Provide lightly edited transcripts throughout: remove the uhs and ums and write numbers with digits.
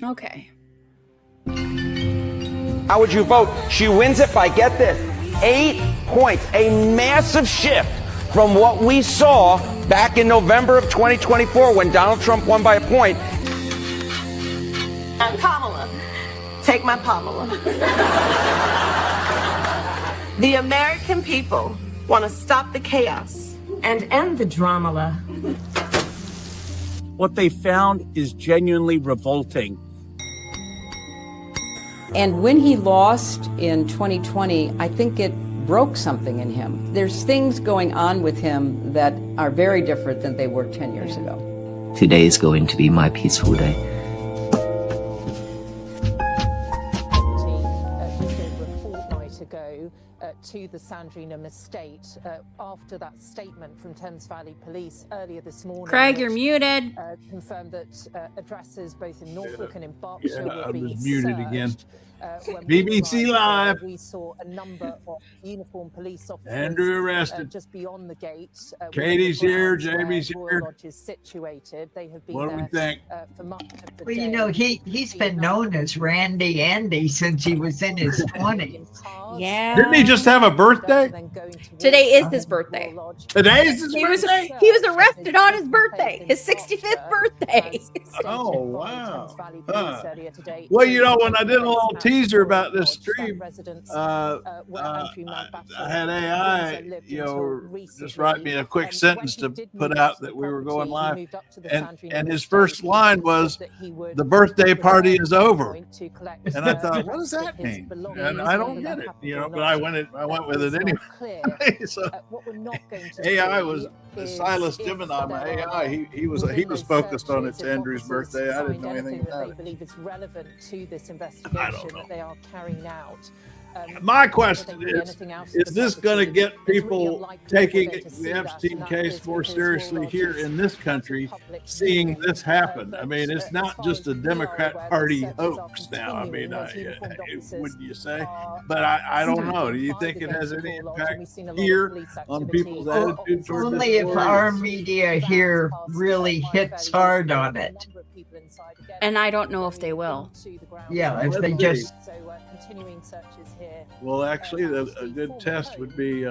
Okay. How would you vote? She wins it by, get this, 8 points, a massive shift from what we saw back in November of 2024 when Donald Trump won by a point. I'm Kamala. Take my Pamela. The American people want to stop the chaos and end the drama. What they found is genuinely revolting. And when he lost in 2020, I think it broke something in him. There's things going on with him that are very different than they were 10 years ago. Today is going to be my peaceful day. Just over a fortnight ago to the Sandringham estate after that statement from Thames Valley Police earlier this morning. Craig, you're muted. Confirmed that addresses both in Norfolk and in Berkshire will be muted searched. again. BBC Live. We saw a number of uniformed police officers. Andrew arrested. Just beyond the gate. Katie's here. Jamie's here. Lodge is situated. They have been What do we think? For much of the Well, day. you know, he's been known as Randy Andy since he was in his 20s. Yeah. Didn't he just have a birthday? Today is his birthday. Today is his He was birthday? arrested on his birthday, his 65th birthday. Oh, wow. Well, you know, when I did a little teaser about this stream, I had AI, you know, just write me a quick sentence to put out that we were going live. And his first line was, "The birthday party is over." And I thought, what does that mean? And I don't get it, you know, but I went with it anyway. So AI was Silas Gemini, my AI. He was focused on it's Andrew's birthday. I didn't know anything about it. They believe it's relevant to this investigation that they are carrying out. My question is this going to get people taking the Epstein case more seriously here in this country, seeing this happen? I mean, it's not just a Democrat Party hoax now. I mean, wouldn't you say? But I don't know. Do you think it has any impact here on people's attitude towards Only if our media here really hits hard on it. And I don't know if they will. Yeah, if they just... Continuing searches here. Well, actually, a good test would be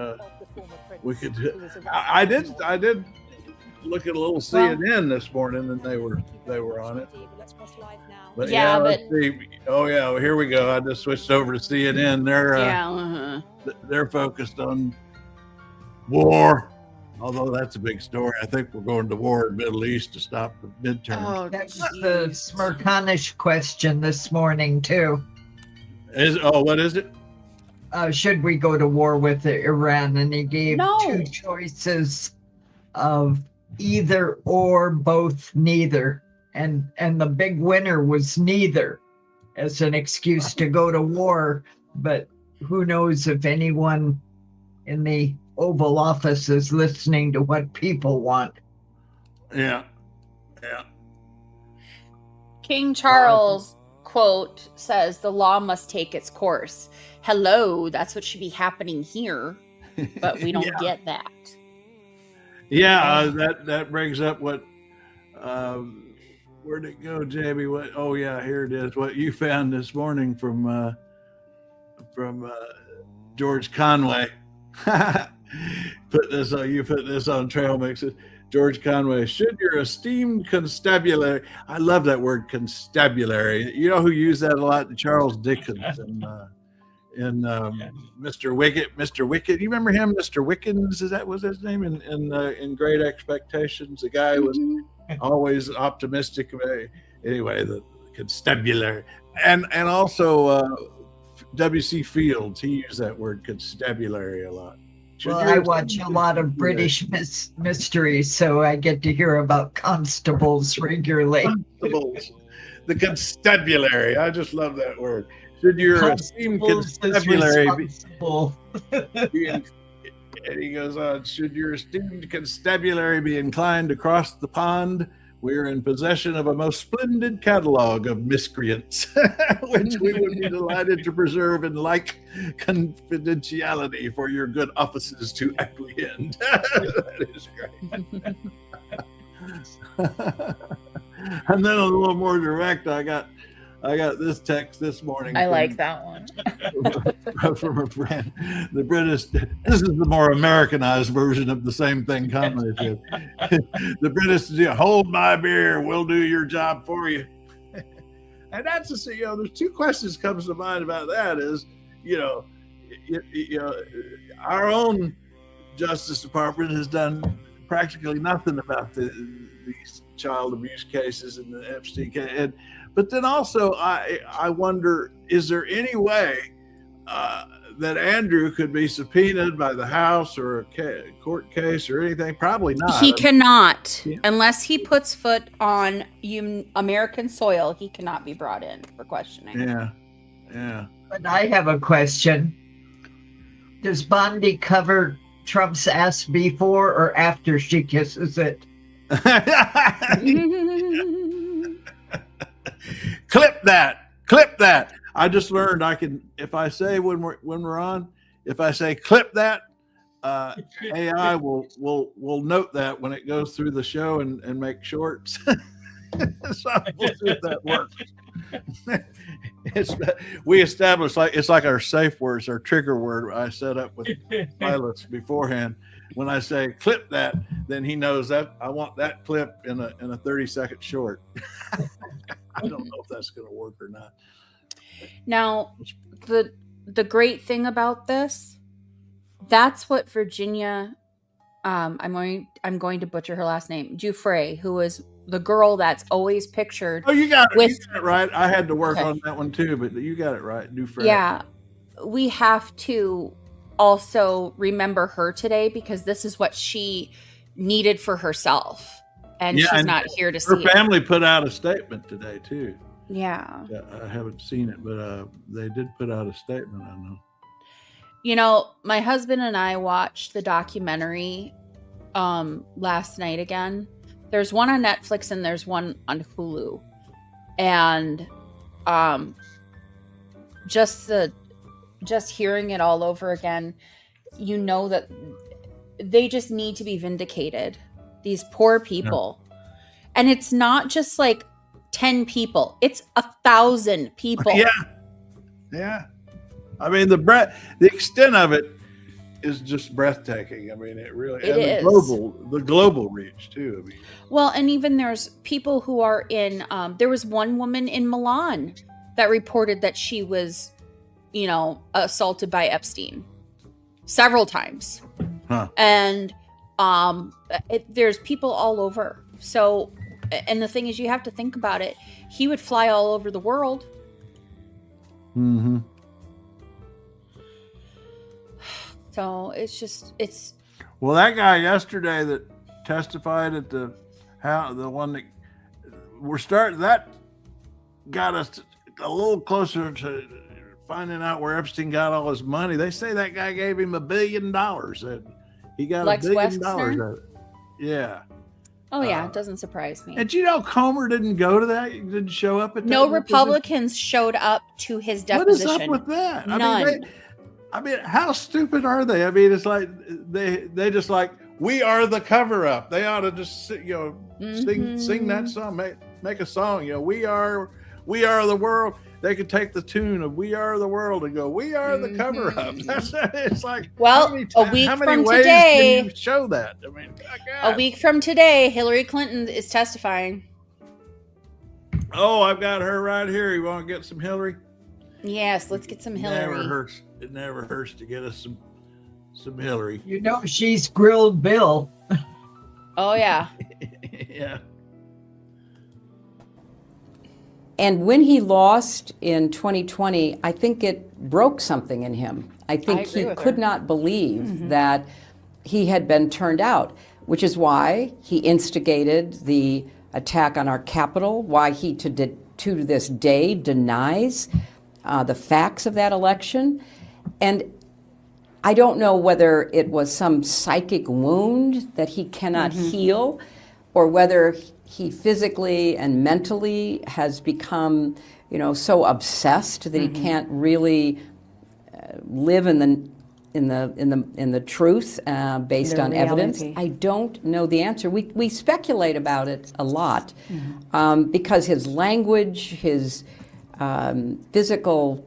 we could. I did look at a little CNN this morning, and they were on it. But Yeah, let's see. Oh yeah, well, here we go. I just switched over to CNN. They're focused on war. Although that's a big story. I think we're going to war in the Middle East to stop the midterms. Oh, That's the Smirkanish question this morning, too. What is it? Should we go to war with Iran? And he gave two choices of either or, both neither. And the big winner was neither as an excuse to go to war. But who knows if anyone in the Oval Office is listening to what people want. Yeah. King Charles, quote, says the law must take its course. Hello, that's what should be happening here, but we don't get that. Yeah, that brings up what, where'd it go, Jamie? What? Oh yeah, here it is. What you found this morning from George Conway. You put this on Trail Mixes. George Conway, should your esteemed constabulary, I love that word, constabulary. You know who used that a lot? Charles Dickens and Mr. Wicket. Mr. Wicket, you remember him? Mr. Wickens, that was his name in Great Expectations. The guy was always optimistic. Anyway, the constabulary, and also W.C. Fields, he used that word constabulary a lot. Well, I watch a lot of British mysteries, so I get to hear about constables regularly. Constables. The constabulary. I just love that word. Should your esteemed constabulary be, and he goes on, should your esteemed constabulary be inclined to cross the pond, we are in possession of a most splendid catalog of miscreants, which we would be delighted to preserve in like confidentiality for your good offices to apprehend. That is great. And then a little more direct, I got I got this text this morning. I like that one. From a friend. The British, this is the more Americanized version of the same thing Conway said. The British, hold my beer, we'll do your job for you. And that's there's two questions comes to mind about that is, our own Justice Department has done practically nothing about these child abuse cases and the Epstein case. But then also, I wonder, is there any way that Andrew could be subpoenaed by the House or a court case or anything? Probably not. He cannot. Yeah. Unless he puts foot on American soil, he cannot be brought in for questioning. Yeah. But I have a question. Does Bondi cover Trump's ass before or after she kisses it? Clip that. I just learned I can, if I say when we're on, if I say clip that, AI will note that when it goes through the show and make shorts. So we'll see if that works. We established it's like our safe words, our trigger word I set up with pilots beforehand. When I say clip that, then he knows that I want that clip in a 30-second short. I don't know if that's going to work or not. Now, the great thing about this, that's what Virginia, I'm going to butcher her last name, Giuffre, who is the girl that's always pictured. Oh, you got it right. I had to work on that one too, but you got it right, Giuffre. Yeah, we have to also remember her today because this is what she needed for herself, and she's not here to see it. Her family put out a statement today too. Yeah. I haven't seen it, but they did put out a statement, I know. My husband and I watched the documentary last night again. There's one on Netflix and there's one on Hulu. And just hearing it all over again, that they just need to be vindicated. These poor people. Yeah. And it's not just like 10 people. It's 1,000 people. Yeah. I mean, the extent of it is just breathtaking. I mean, it really is. The global reach too. I mean, well, and even there's people who are in. There was one woman in Milan that reported that she was, assaulted by Epstein several times, and there's people all over. So, and the thing is, you have to think about it. He would fly all over the world. Mm-hmm. So it's. Well, that guy yesterday that testified at the one that that got us a little closer to finding out where Epstein got all his money. They say that guy gave him $1 billion. He got $1 billion out of it. Yeah. Oh yeah, it doesn't surprise me. And Comer didn't go to that? He didn't show up at that? No Republicans showed up to his deposition. What is up with that? None. I mean, how stupid are they? I mean, it's like they just like, we are the cover up. They ought to just sing that song, make a song. We are the world. They could take the tune of "We Are the World" and go, "We are the cover up." It's like, well, a week from today, can you show that. I mean, a week from today, Hillary Clinton is testifying. Oh, I've got her right here. You want to get some Hillary? Yes, let's get some Hillary. It never hurts to get us some Hillary. She's grilled Bill. Oh yeah. Yeah. And when he lost in 2020, I think it broke something in him. I think he could not believe that he had been turned out, which is why he instigated the attack on our Capitol, why he to this day denies the facts of that election. And I don't know whether it was some psychic wound that he cannot heal, or whether he physically and mentally has become, so obsessed that he can't really live in the truth based on evidence. I don't know the answer. We speculate about it a lot because his language, his physical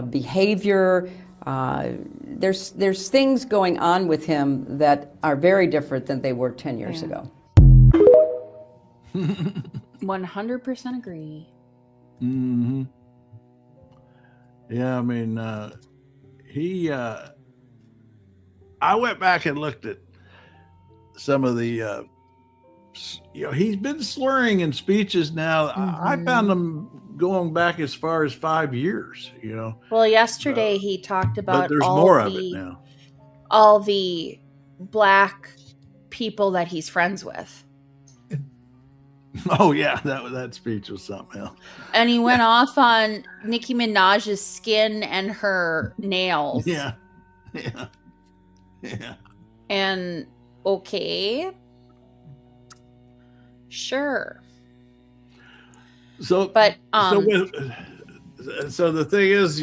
behavior. There's things going on with him that are very different than they were 10 years ago. 100% agree. Mm-hmm. Yeah, I mean, I went back and looked at some of the, he's been slurring in speeches now. Mm-hmm. I found him going back as far as 5 years, Well, yesterday he talked about but there's more of it now. All the black people that he's friends with. Oh yeah, that speech was something else. And he went off on Nicki Minaj's skin and her nails. Yeah. And okay, sure. So the thing is,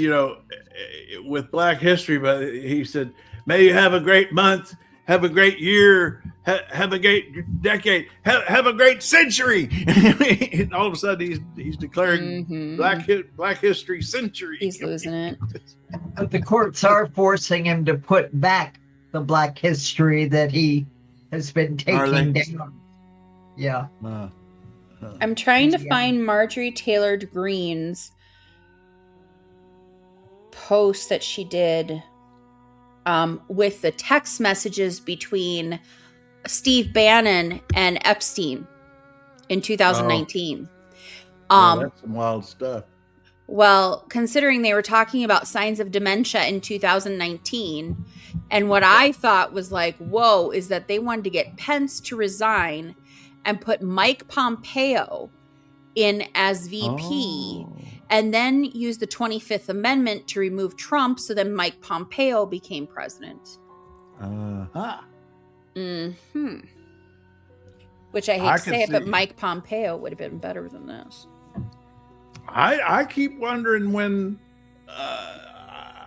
with Black History, but he said, "May you have a great month, have a great year, have a great decade, have a great century." And all of a sudden, he's declaring Black History Century. He's losing it. But the courts are forcing him to put back the Black history that he has been taking down. Yeah. I'm trying to find Marjorie Taylor Greene's post that she did with the text messages between Steve Bannon and Epstein in 2019. That's some wild stuff. Well, considering they were talking about signs of dementia in 2019, and what I thought was like, whoa, is that they wanted to get Pence to resign and put Mike Pompeo in as VP, and then use the 25th Amendment to remove Trump, so then Mike Pompeo became president. Which I hate to say it, but Mike Pompeo would have been better than this. I keep wondering when.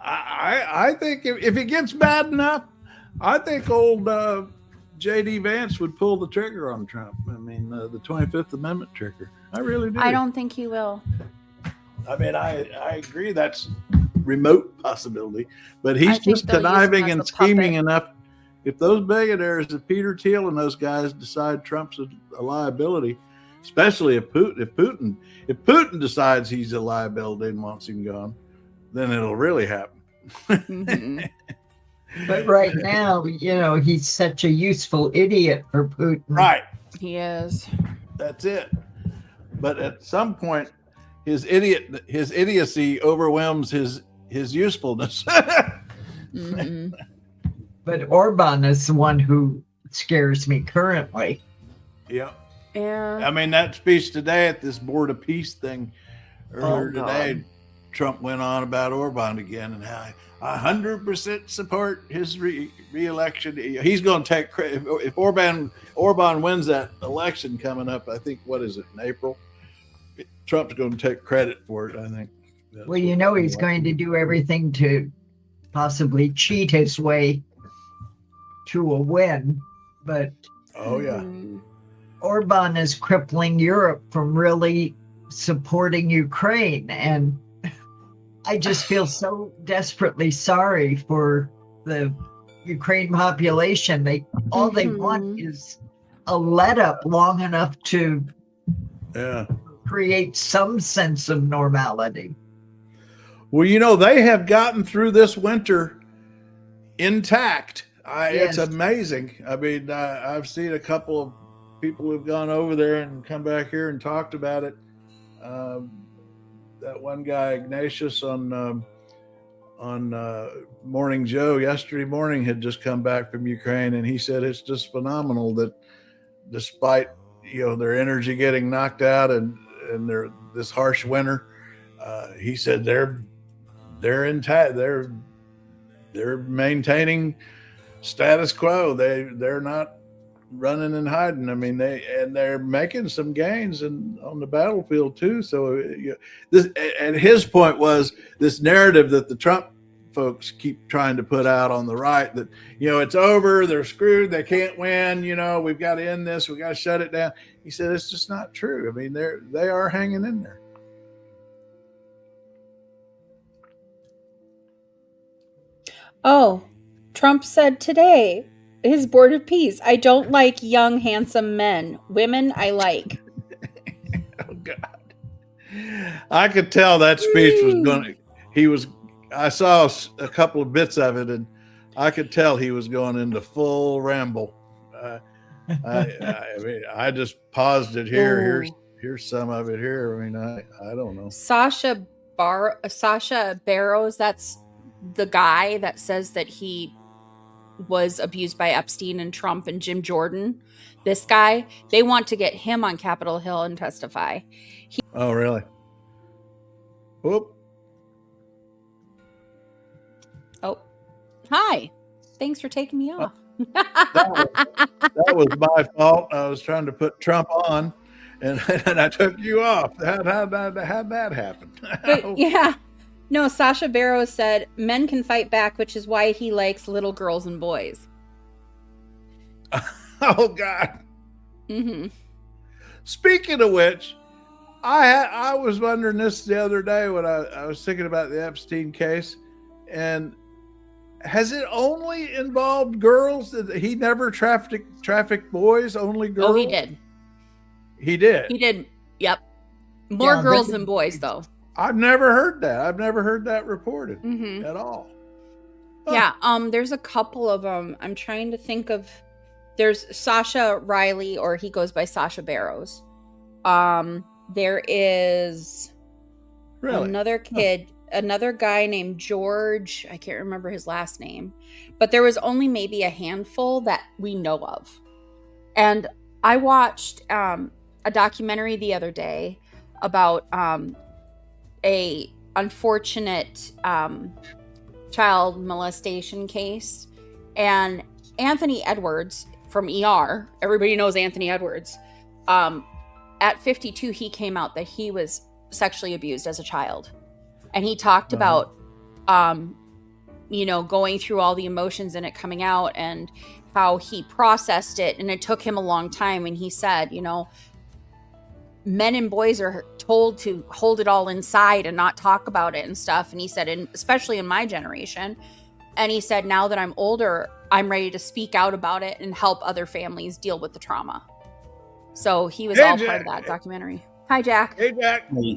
I think if it gets bad enough, I think old J.D. Vance would pull the trigger on Trump. I mean, the 25th Amendment trigger. I really do. I don't think he will. I mean, I agree that's remote possibility, but he's just conniving and scheming enough. If those billionaires, if Peter Thiel and those guys decide Trump's a liability, especially if Putin decides he's a liability and wants him gone, then it'll really happen. But right now, he's such a useful idiot for Putin. Right. He is. That's it. But at some point, his idiocy overwhelms his usefulness. But Orban is the one who scares me currently. Yeah. Yeah. I mean, that speech today at this Board of Peace thing earlier today, Trump went on about Orban again and how I 100% support his re-election. He's going to take credit. If Orban wins that election coming up, I think, what is it, in April? Trump's going to take credit for it, I think. Well, he's going to do everything to possibly cheat his way to a win. But Orban is crippling Europe from really supporting Ukraine. And I just feel so desperately sorry for the Ukraine population. All they want is a let up long enough to create some sense of normality. Well, they have gotten through this winter intact. It's amazing. I mean, I've seen a couple of people who've gone over there and come back here and talked about it. That one guy, Ignatius, on Morning Joe yesterday morning had just come back from Ukraine, and he said it's just phenomenal that despite their energy getting knocked out and their this harsh winter, he said they're intact. They're maintaining status quo. They're not running and hiding. I mean, they're making some gains on the battlefield too. So this, and his point was this narrative that the Trump folks keep trying to put out on the right that it's over, they're screwed, they can't win. We've got to end this, we got to shut it down. He said it's just not true. I mean, they are hanging in there. Oh, Trump said today, his board of peace, I don't like young, handsome men. Women I like. Oh, God. I could tell that speech was going to, I saw a couple of bits of it, and I could tell he was going into full ramble. I mean, I just paused it here. Here's some of it here. I mean, I don't know. Sasha Barrows, that's the guy that says that he was abused by Epstein and Trump and Jim Jordan. This guy, they want to get him on Capitol Hill and testify. Oh, really? Whoop. Oh, hi. Thanks for taking me off. That was my fault. I was trying to put Trump on, and I took you off. How'd that happen? But, yeah. No, Sasha Barrows said men can fight back, which is why he likes little girls and boys. Oh, God. Mm-hmm. Speaking of which, I was wondering this the other day when I was thinking about the Epstein case, and has it only involved girls? He never trafficked boys, only girls? Oh, he did. He did? He did. Yep. More girls than boys, though. I've never heard that. I've never heard that reported at all. Huh. Yeah, there's a couple of them. I'm trying to think of. There's Sasha Riley, or he goes by Sasha Barrows. There is another kid, another guy named George. I can't remember his last name, but there was only maybe a handful that we know of. And I watched a documentary the other day about a unfortunate child molestation case, and Anthony Edwards from ER, everybody knows Anthony Edwards, at 52 he came out that he was sexually abused as a child, and he talked about going through all the emotions and it coming out and how he processed it, and it took him a long time. And he said, men and boys are told to hold it all inside and not talk about it and stuff. And he said, and especially in my generation, and he said, now that I'm older, I'm ready to speak out about it and help other families deal with the trauma. So he was all part of that documentary. Hi, Jack. Hey, Jack. There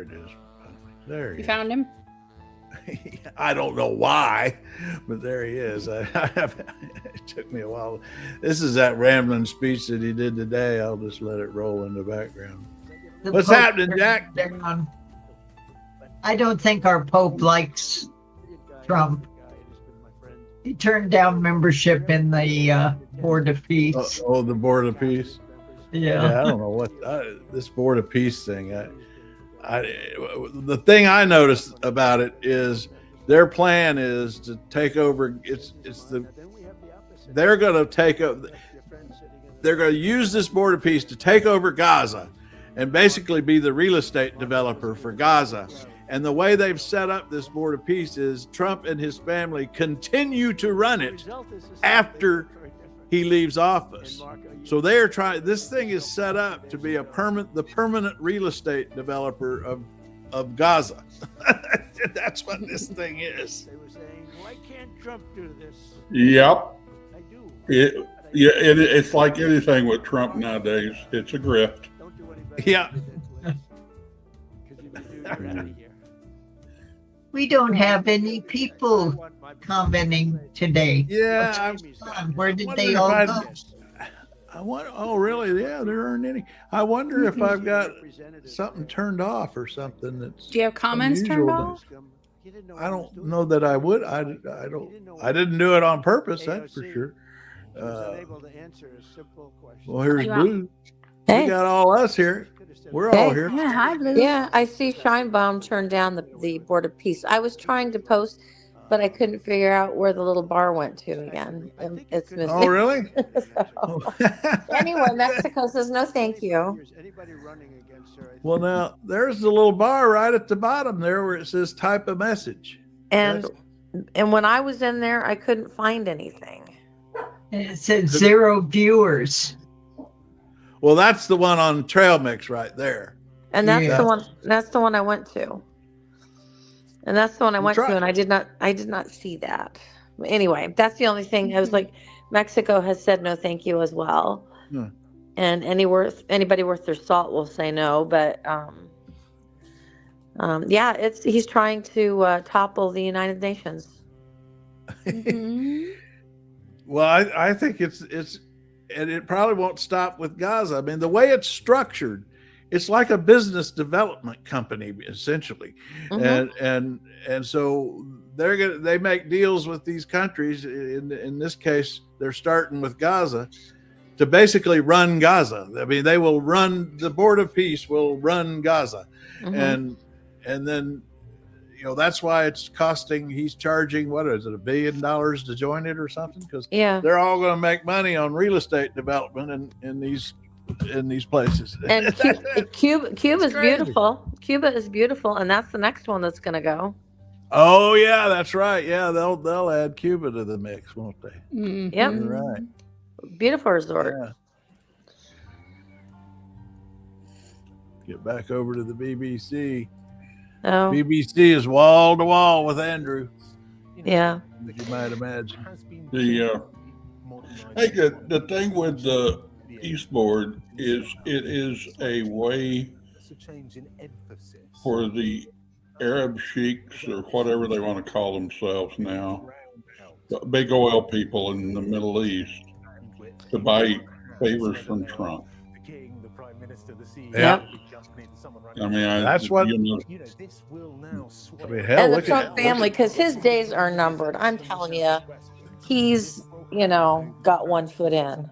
it is. There you found him? I don't know why, but there he is. It took me a while. This is that rambling speech that he did today. I'll just let it roll in the background. What's happening, Jack? I don't think our Pope likes Trump. He turned down membership in the Board of Peace. The Board of Peace? Yeah. I don't know what this Board of Peace thing. The thing I noticed about it is their plan is to take over. They're going to take over. They're going to use this Board of Peace to take over Gaza and basically be the real estate developer for Gaza. And the way they've set up this Board of Peace is Trump and his family continue to run it after he leaves office. So they're trying. This thing is set up to be the permanent real estate developer of Gaza. That's what this thing is. They were saying, why can't Trump do this? Yep. I do. It's like anything with Trump nowadays. It's a grift. Don't do any better. Yeah. Because you can do that out of here. We don't have any people commenting today. Yeah. Where did they all go? Oh, really? Yeah, there aren't any. I wonder if I've got something turned off or something. That's. Do you have comments turned off? I don't know that I would. I didn't do it on purpose. That's for sure. Well, here's Blue. Hey. We got all us here. We're all here. Yeah, hi, Blue. Yeah, I see Scheinbaum turned down the Board of Peace. I was trying to post, but I couldn't figure out where the little bar went to again. It's missing. Oh, really? Anyway, Mexico says no thank you. Well, now, there's the little bar right at the bottom there where it says type a message. And when I was in there, I couldn't find anything. It said 0 viewers. Well, that's the one on Trail Mix right there. And that's the one. That's the one I went to. And that's the one I went to, and I did not see that. Anyway, that's the only thing. I was like, Mexico has said no, thank you as well. And anybody worth their salt will say no. But yeah, he's trying to topple the United Nations. Well, I think it's and it probably won't stop with Gaza. I mean, the way it's structured, it's like a business development company essentially, and so they make deals with these countries. In this case, they're starting with Gaza to basically run Gaza. I mean, they will run, the Board of Peace will run Gaza, and then that's why it's costing. He's charging, what is it, $1 billion to join it or something? Because they're all going to make money on real estate development in these places. And Cuba is beautiful. Cuba is beautiful, and that's the next one that's going to go. Oh yeah, that's right. Yeah, they'll add Cuba to the mix, won't they? Yep. You're right. Beautiful resort. Yeah. Get back over to the BBC. Oh. BBC is wall to wall with Andrew. Yeah. As you might imagine. The thing with the Peace Board is it is a way for the Arab sheiks, or whatever they want to call themselves now, the big oil people in the Middle East, to buy favors from Trump. Yeah. I mean, that's what. And the Trump family, because his days are numbered. I'm telling you, he's got one foot in.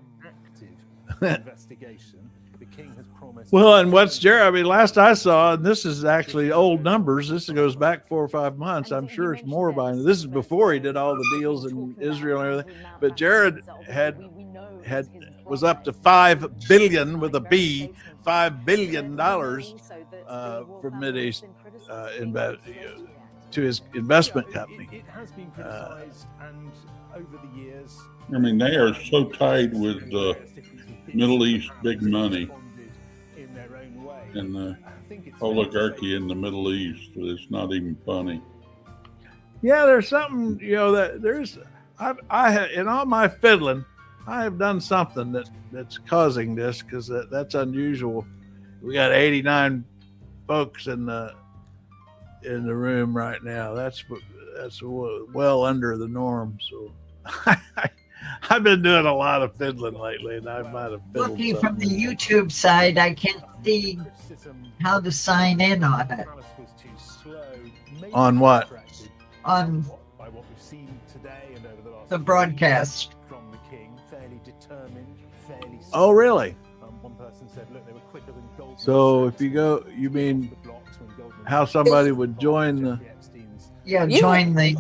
Well, and what's Jared? I mean, last I saw, and this is actually old numbers. This goes back 4 or 5 months. I'm sure it's more by now. This is before he did all the deals in Israel and everything. But Jared was up to $5 billion with a B, $5 billion from Mideast to his investment company. I mean, they are so tied with the Middle East big money and the oligarchy in the Middle East. It's not even funny. Yeah, there's something, that there's, I have, in all my fiddling, I have done something that's causing this, because that's unusual. We got 89 folks in the room right now. That's well under the norm. So I've been doing a lot of fiddling lately, and I might have fiddled looking something. from the YouTube side. I can't see how to sign in on it. On what? On the broadcast. Oh, really? So if you go, you mean how somebody would join the? Yeah, join the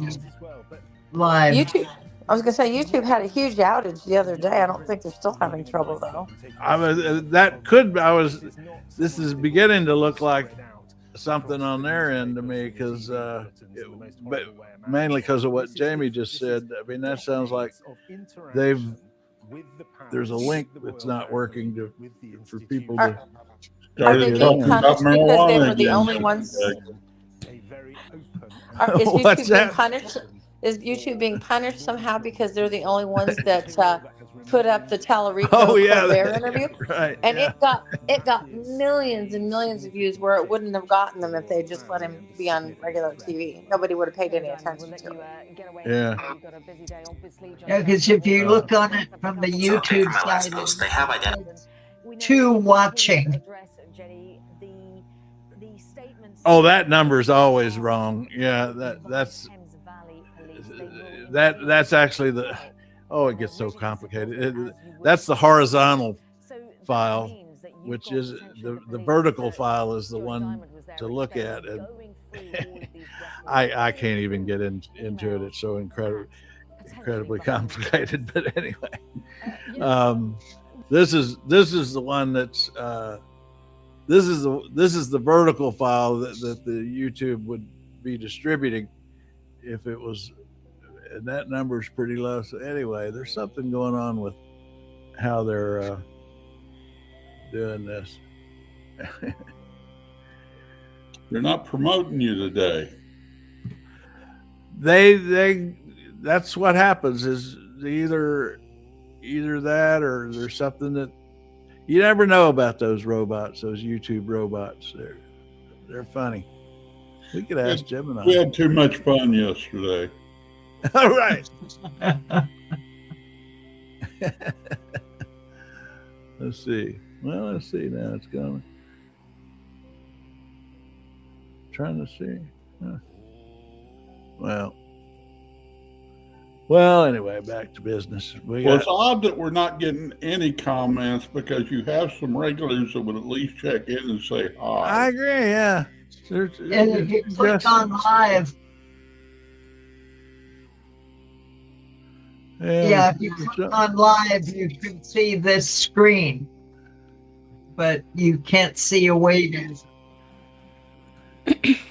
live. YouTube. I was going to say, YouTube had a huge outage the other day. I don't think they're still having trouble, though. This is beginning to look like something on their end to me, because mainly because of what Jamie just said. I mean, that sounds like there's a link that's not working for people to. Are they being punished because they were the only ones? Is YouTube being punished somehow because they're the only ones that put up the Tallarico Colbert interview? Right. And it got millions and millions of views where it wouldn't have gotten them if they just let him be on regular TV. Nobody would have paid any attention to it. Yeah. Yeah, because if you look on it from the YouTube side, they have two watching. Oh, that number's always wrong. Yeah, that's actually it gets so complicated. That's the horizontal file, which is the vertical file is the one to look at, and I can't even get into it. It's so incredibly complicated. But anyway, this is the one that's this is the vertical file that the YouTube would be distributing if it was. And that number is pretty low. So anyway, there's something going on with how they're doing this. They're not promoting you today. That's what happens is either that or there's something that you never know about those robots, those YouTube robots. They're funny. We could ask Gemini. We had too much fun yesterday. All right. Let's see. Well, let's see now. It's going. Trying to see. Huh. Well, anyway, back to business. It's odd that we're not getting any comments because you have some regulars that would at least check in and say hi. I agree, yeah. And if you click on live. Yeah, if you click on live, you can see this screen, but you can't see a waiting.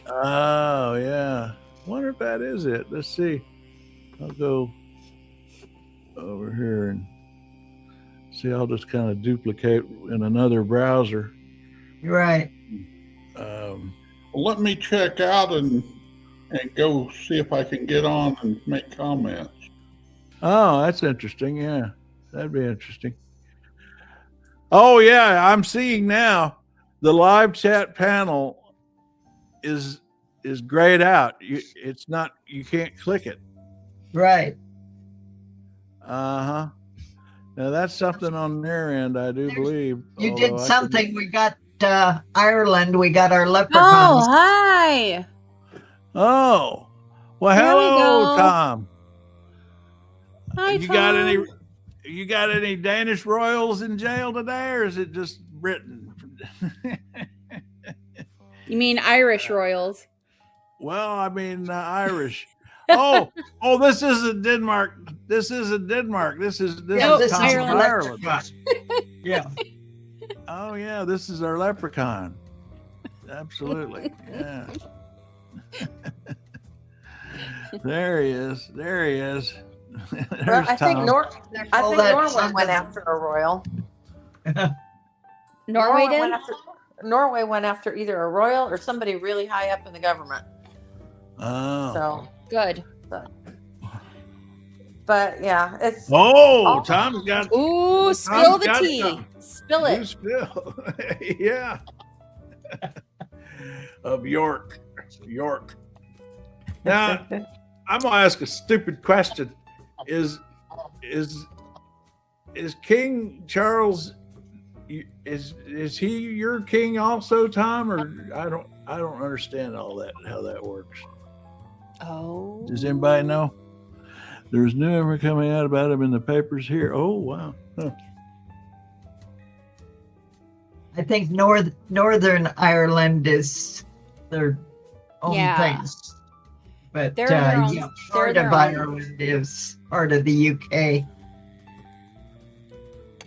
Oh, yeah. Wonder if that is it. Let's see. I'll go over here and see. I'll just kind of duplicate in another browser. Right. Well, let me check out and go see if I can get on and make comments. Oh, that's interesting. Yeah, that'd be interesting. Oh, yeah. I'm seeing now the live chat panel is grayed out. You can't click it. Right. Uh-huh. Now that's something on their end, I do believe. You did something. We got Ireland. We got our leprechauns. Oh, hi. Oh. Well, hello, Tom. Hi, you Tom. got any Danish royals in jail today, or is it just Britain? You mean Irish royals? Well, I mean Irish. Oh, this isn't Denmark. This isn't Denmark. This is Ireland. Yeah. Oh yeah, this is our leprechaun. Absolutely. Yeah. There he is. Well, I think Norway went after a royal. Norway did? Norway went after either a royal or somebody really high up in the government. Oh. So good. But yeah, it's. Tom's got. Ooh, spill the tea. Spill it. Spill. Yeah. Of York. Now, I'm gonna ask a stupid question. Is King Charles? Is he your king also, Tom? Or I don't understand all that, how that works. Oh. Does anybody know? There's new ever coming out about him in the papers here. Oh, wow. Huh. I think Northern Ireland is their own thing. But part of Ireland is part of the UK.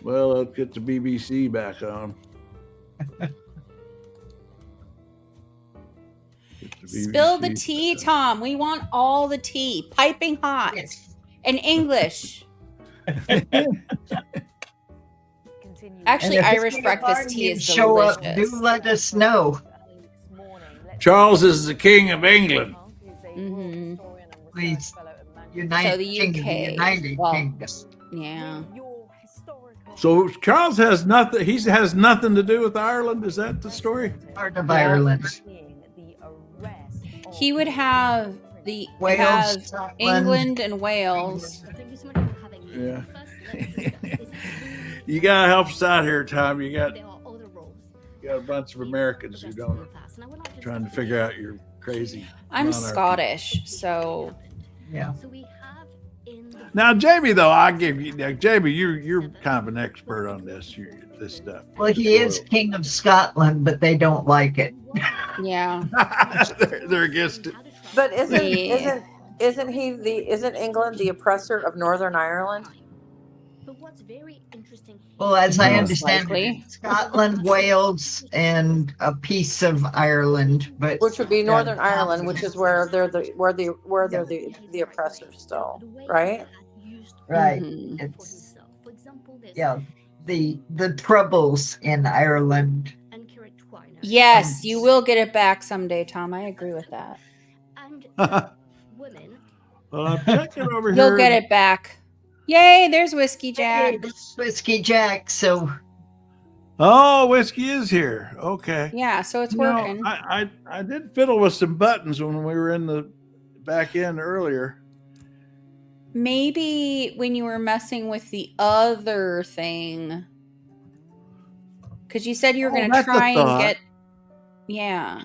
Well, let's get the BBC back on. Spill the tea, Tom. We want all the tea. Piping hot. In English. Actually, Irish breakfast tea is delicious. Up, do let us know. Charles is the King of England. Mm-hmm. Please, United Kingdom. Yeah. So Charles has nothing. He has nothing to do with Ireland. Is that the story? Part of Ireland. He would have England and Wales. Yeah. You gotta help us out here, Tom. You got a bunch of Americans who don't trying to figure out your crazy. I'm monarchy. Scottish, so yeah. Now, Jamie, though, I give you Jamie. You're kind of an expert on this stuff. Well, he is King of Scotland, but they don't like it. Yeah, they're against it. But isn't England the oppressor of Northern Ireland? Well, as I understand it, Scotland, Wales, and a piece of Ireland, but which would be Northern Ireland, which is where they're the oppressors still, right? Right. Mm-hmm. It's the troubles in Ireland Yes, you will get it back someday, Tom. I agree with that. Well, I'm checking over here. You'll get it back. Yay, there's Whiskey Jack. Hey, it's Whiskey Jack, so. Oh, Whiskey is here. Okay. Yeah, so it's working. I did fiddle with some buttons when we were in the back end earlier. Maybe when you were messing with the other thing. Because you said you were going to try and get... Yeah.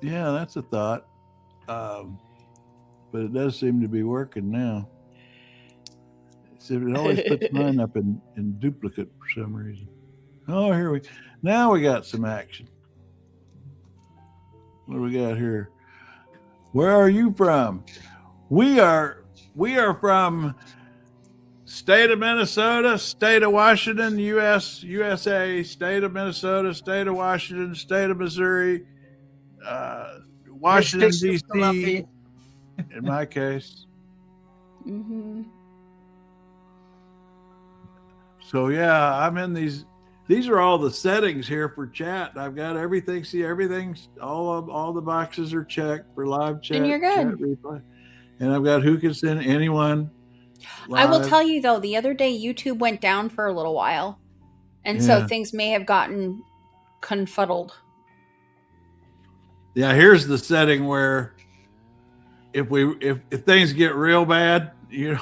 Yeah, that's a thought. But it does seem to be working now. It always puts mine up in duplicate for some reason. Oh, now we got some action. What do we got here? Where are you from? We are from state of Minnesota, state of Washington, USA, state of Minnesota, state of Washington, state of Missouri, Washington, D.C., in my case. Mm-hmm. So yeah, I'm in these are all the settings here for chat. I've got everything. See, everything's all the boxes are checked for live chat. And you're good. Chat replay. And I've got who can send anyone live. I will tell you though, the other day YouTube went down for a little while. And so things may have gotten confuddled. Yeah, here's the setting where if things get real bad, you know,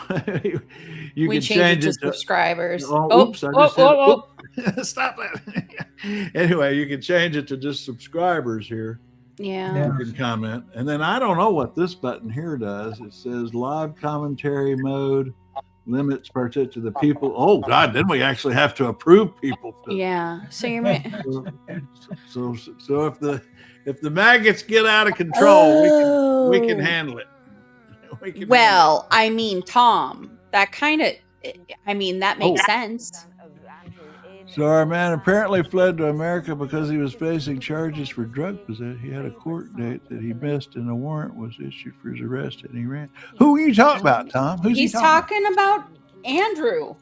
you can change it to subscribers. Oops! I just said, stop that. Anyway, you can change it to just subscribers here. Yeah. You can comment, and then I don't know what this button here does. It says live commentary mode, limits participation to the people. Oh God! Then we actually have to approve people. Yeah. So you're. So if the maggots get out of control, we can handle it. Well, I mean, Tom, that kind of, that makes sense. So our man apparently fled to America because he was facing charges for drug possession. He had a court date that he missed, and a warrant was issued for his arrest, and he ran. Who are you talking about, Tom? Who's He's talking about Andrew.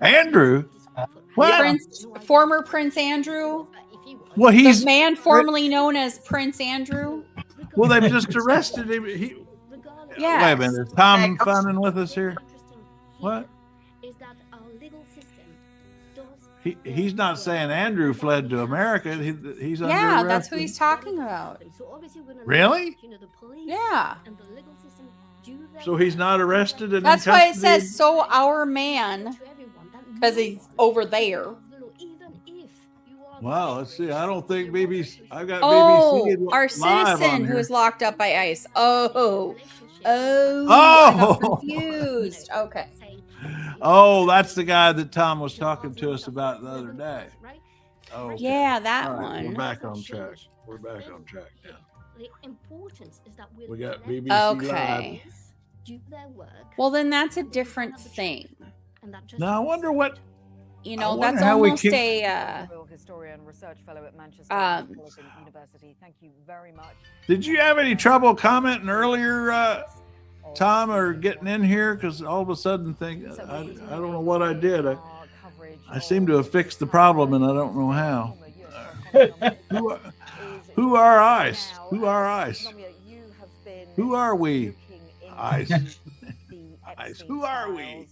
Andrew? What? Former Prince Andrew. Well, he's the man formerly known as Prince Andrew. Well, they've just arrested him. Yeah. Wait a minute. Is Tom funning with us here? What? He's not saying Andrew fled to America. He's under arrest. That's who he's talking about. Really? Yeah. So he's not arrested and that's why it says so our man, because he's over there. Wow, let's see. I don't think BBC. I've got BBC. Our citizen who is locked up by ICE. I got confused. Okay. Oh, that's the guy that Tom was talking to us about the other day. Oh, okay. Yeah, that one. We're back on track. Yeah. The importance is that we got BBC okay. Live. Do their work. Well, then that's a different thing. Now I wonder what. You know, that's almost a historian, research fellow at Manchester University. Thank you very much. Did you have any trouble commenting earlier, Tom, or getting in here? Because all of a sudden, I don't know what I did. I seem to have fixed the problem, and I don't know how. Who are ICE? Who are ICE? Who are we? ICE. ICE. Who are we?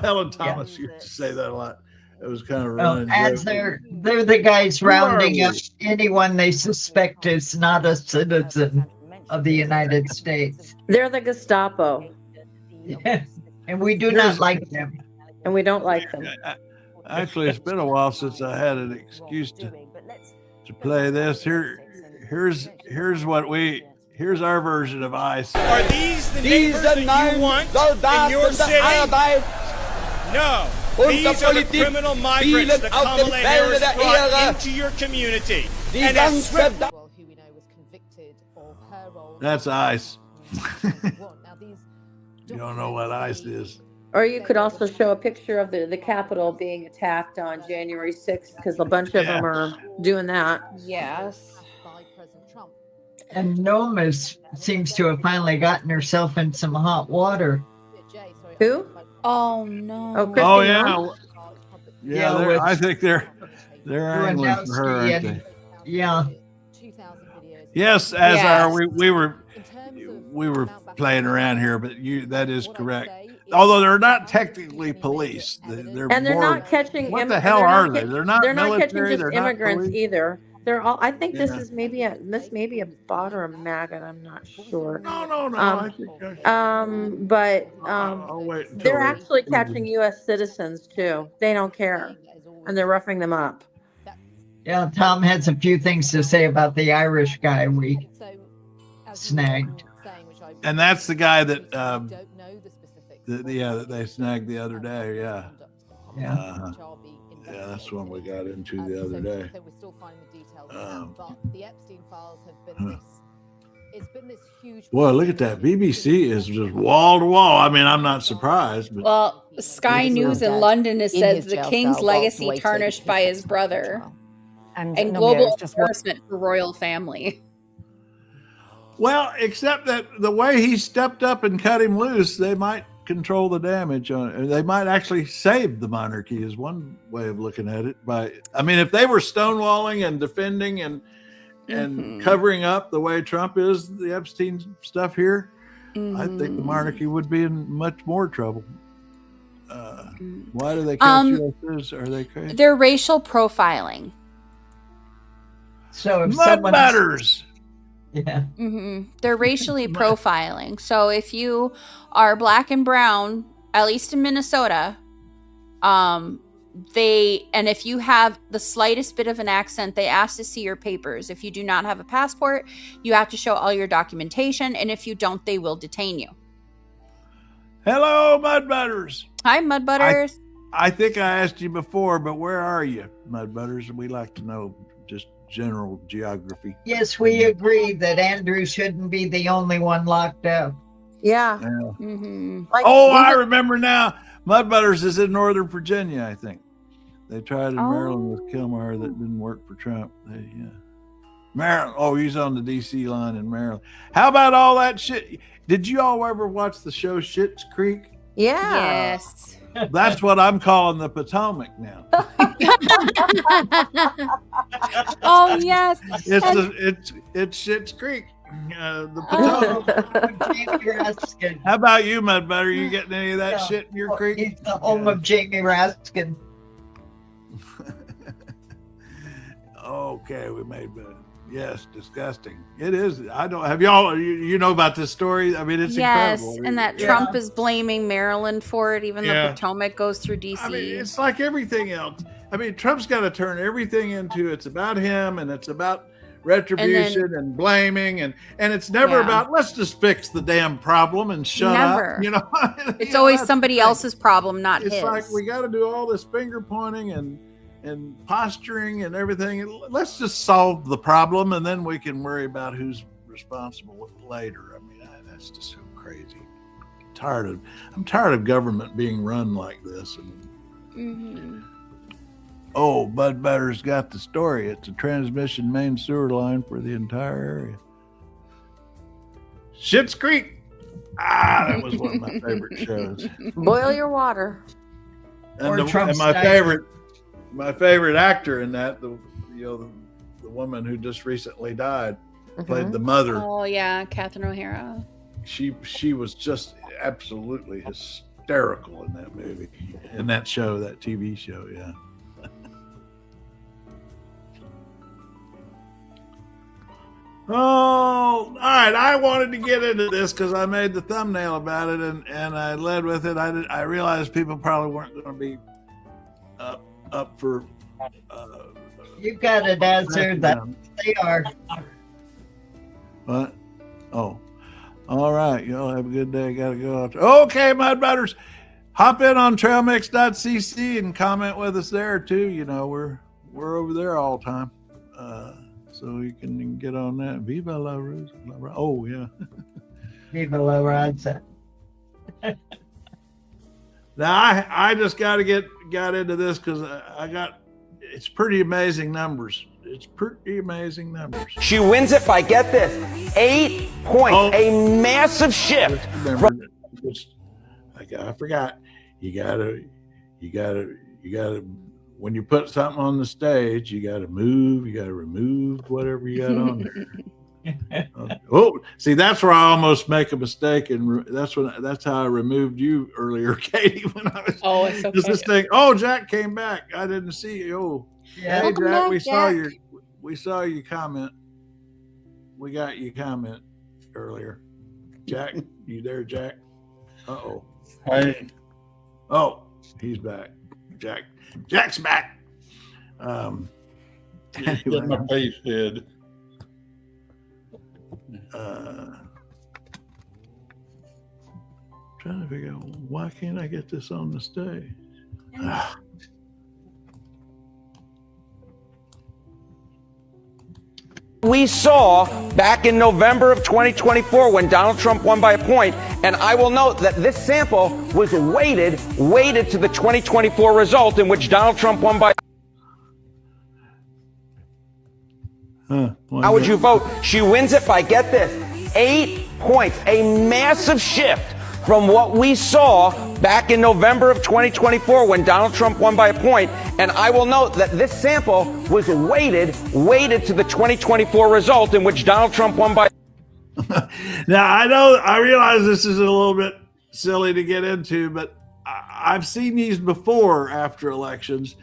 Helen Thomas used to say that a lot. It was kind of running. As they're the guys rounding up anyone they suspect is not a citizen of the United States. They're the Gestapo. Yeah. And we do not like them. And we don't like them. Actually, it's been a while since I had an excuse to play this. Here's our version of ICE. Are these the neighbors that you want in your city? No. These are the criminal migrants that Kamala Harris brought into your community. And as that's ICE. You don't know what ICE is. Or you could also show a picture of the Capitol being attacked on January 6th, because a bunch of them are doing that. Yes. And Noma seems to have finally gotten herself in some hot water. Who? Oh no! Oh, yeah. I think They're angling for her, aren't they? Yeah. Yes, as are we were playing around here, but that is correct. Although they're not technically police, they're not catching. What the hell are they? They're not They're not military. catching just They're immigrants not either. They're all. I think this is maybe a bot or a MAGA. I'm not sure. No. I'll wait until they're actually catching U.S. citizens too. They don't care, and they're roughing them up. Yeah, Tom has a few things to say about the Irish guy we snagged. And that's the guy that that they snagged the other day. Yeah. Yeah. Yeah, that's one we got into the other day. We're still finding the details of that, but the Epstein files have been it's been this huge. Boy, look at that. BBC is just wall to wall. I mean, I'm not surprised. But well, Sky News in London has said the king's legacy tarnished by his brother and global embarrassment for royal family. Well, except that the way he stepped up and cut him loose, they might control the damage on. They might actually save the monarchy, is one way of looking at it. I mean, if they were stonewalling and defending and covering up the way Trump is, the Epstein stuff here, I think the monarchy would be in much more trouble. Why do they catch U.S.? Are they crazy? They're racial profiling. So if Mud butters. Yeah. They're racially profiling. So if you are black and brown, at least in Minnesota, and if you have the slightest bit of an accent, they ask to see your papers. If you do not have a passport, you have to show all your documentation, and if you don't, they will detain you. Hello, Mud Butters. Hi, Mud Butters. I think I asked you before, but where are you, Mud Butters? We like to know just general geography. Yes, we agree that Andrew shouldn't be the only one locked up. Yeah. I remember now. Mud Butters is in Northern Virginia, I think. They tried in Maryland with Kilmer. That didn't work for Trump. Maryland. Oh, he's on the D.C. line in Maryland. How about all that shit? Did you all ever watch the show Schitt's Creek? Yeah. Yes. That's what I'm calling the Potomac now. Oh yes. It's Schitt's Creek. The Potomac. How about you, Mud Butter? You getting any of that shit in your creek? He's the home of Jamie Raskin. Okay, we made yes, disgusting. It is. I don't have y'all. You know about this story? I mean, it's incredible. And that Trump is blaming Maryland for it, even though Potomac goes through DC. I mean, it's like everything else. I mean, Trump's got to turn everything into it's about him and it's about retribution and blaming and it's never about let's just fix the damn problem and shut up. You know, it's always somebody else's problem, not his. It's like we got to do all this finger pointing and posturing and everything. Let's just solve the problem and then we can worry about who's responsible later. I mean, that's just so crazy. I'm tired of government being run like this. Oh, Bud Butter's got the story. It's a transmission main sewer line for the entire area. Schitt's Creek. That was one of my favorite shows. Boil your water. And my favorite actor in that, the woman who just recently died, played the mother. Oh yeah, Catherine O'Hara. She was just absolutely hysterical in that movie, in that show, that TV show. Yeah. Oh, all right. I wanted to get into this because I made the thumbnail about it and I led with it. I realized people probably weren't going to be up for. You got it, answer that they are. What? Oh, all right. Y'all have a good day. Got to go out. Okay, Mud Butters, hop in on trailmix.cc and comment with us there too. You know, we're over there all the time. So you can get on that. Viva la Rosa. Oh, yeah. Viva la Rosa. Now, I just got into this because it's pretty amazing numbers. It's pretty amazing numbers. She wins it by, get this, 8 points. A massive shift. I forgot. You gotta when you put something on the stage, you got to move, you got to remove whatever you got on there. Oh, see, that's where I almost make a mistake, and that's how I removed you earlier, Katie. When I was, it's okay. This thing. Oh, Jack came back. I didn't see you. Oh, yeah. Hey, Welcome Jack. Back, We saw your comment. We got your comment earlier. Jack, you there, Jack? Uh-oh. Hey. Oh, he's back. Jack's back. Get my face head. Trying to figure out why can't I get this on the stage? We saw back in November of 2024 when Donald Trump won by a point, and I will note that this sample was weighted to the 2024 result in which Donald Trump won by. How would you vote? She wins it by, get this, 8 points, a massive shift from what we saw back in November of 2024 when Donald Trump won by a point. And I will note that this sample was weighted to the 2024 result in which Donald Trump won by. Now, I realize this is a little bit silly to get into, but I've seen these before after elections,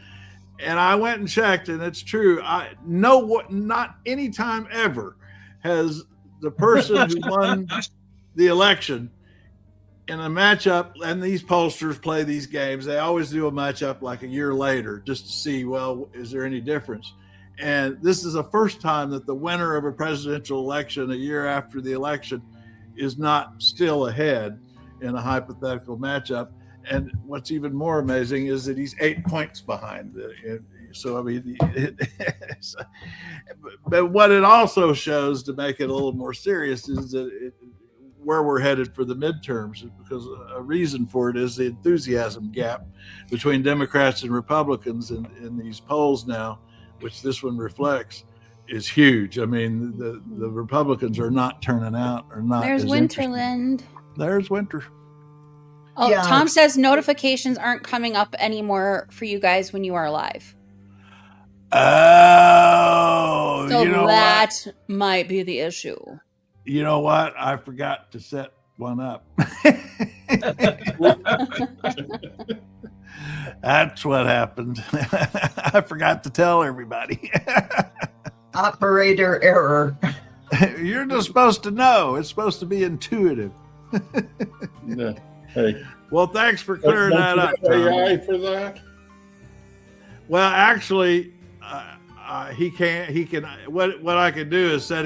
and I went and checked, and it's true. Not any time ever has the person who won the election in a matchup, and these pollsters play these games, they always do a matchup like a year later just to see, well, is there any difference? And this is the first time that the winner of a presidential election a year after the election is not still ahead in a hypothetical matchup. And what's even more amazing is that he's 8 points behind. So, I mean, but what it also shows, to make it a little more serious, is that where we're headed for the midterms, because a reason for it is the enthusiasm gap between Democrats and Republicans in these polls now, which this one reflects, is huge. I mean, the Republicans are not turning out, or not. There's Winterland. There's Winter. Oh, yeah. Tom says notifications aren't coming up anymore for you guys when you are live. Oh, so that might be the issue. You know what? I forgot to set one up. That's what happened. I forgot to tell everybody. Operator error. You're just supposed to know. It's supposed to be intuitive. Yeah. Hey. Well, thanks for clearing that up, Tom. AI for that? Well, actually, he can. What I can do is set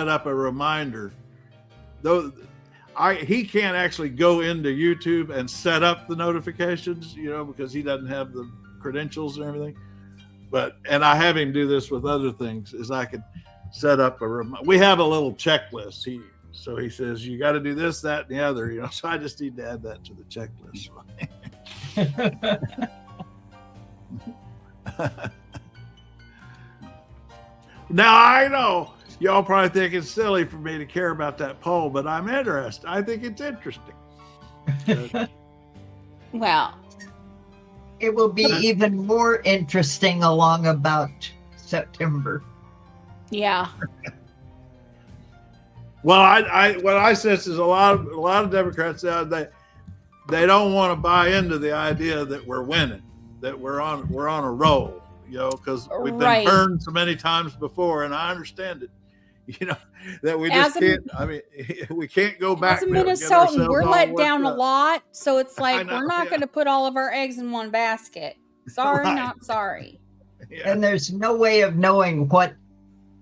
up a reminder. Though he can't actually go into YouTube and set up the notifications, because he doesn't have the credentials and everything. And I have him do this with other things. Is I can set up we have a little checklist. So he says you got to do this, that, and the other. So I just need to add that to the checklist. Now, I know y'all probably think it's silly for me to care about that poll, but I'm interested. I think it's interesting. Well, it will be even more interesting along about September. Yeah. Well, what I sense is a lot of Democrats out they don't want to buy into the idea that we're winning, that we're on a roll. Because we've been burned so many times before, and I understand it. That we just can't. We can't go back. As a Minnesotan, we're let down a lot, so it's like we're not going to put all of our eggs in one basket. Sorry, not sorry. Yeah. And there's no way of knowing what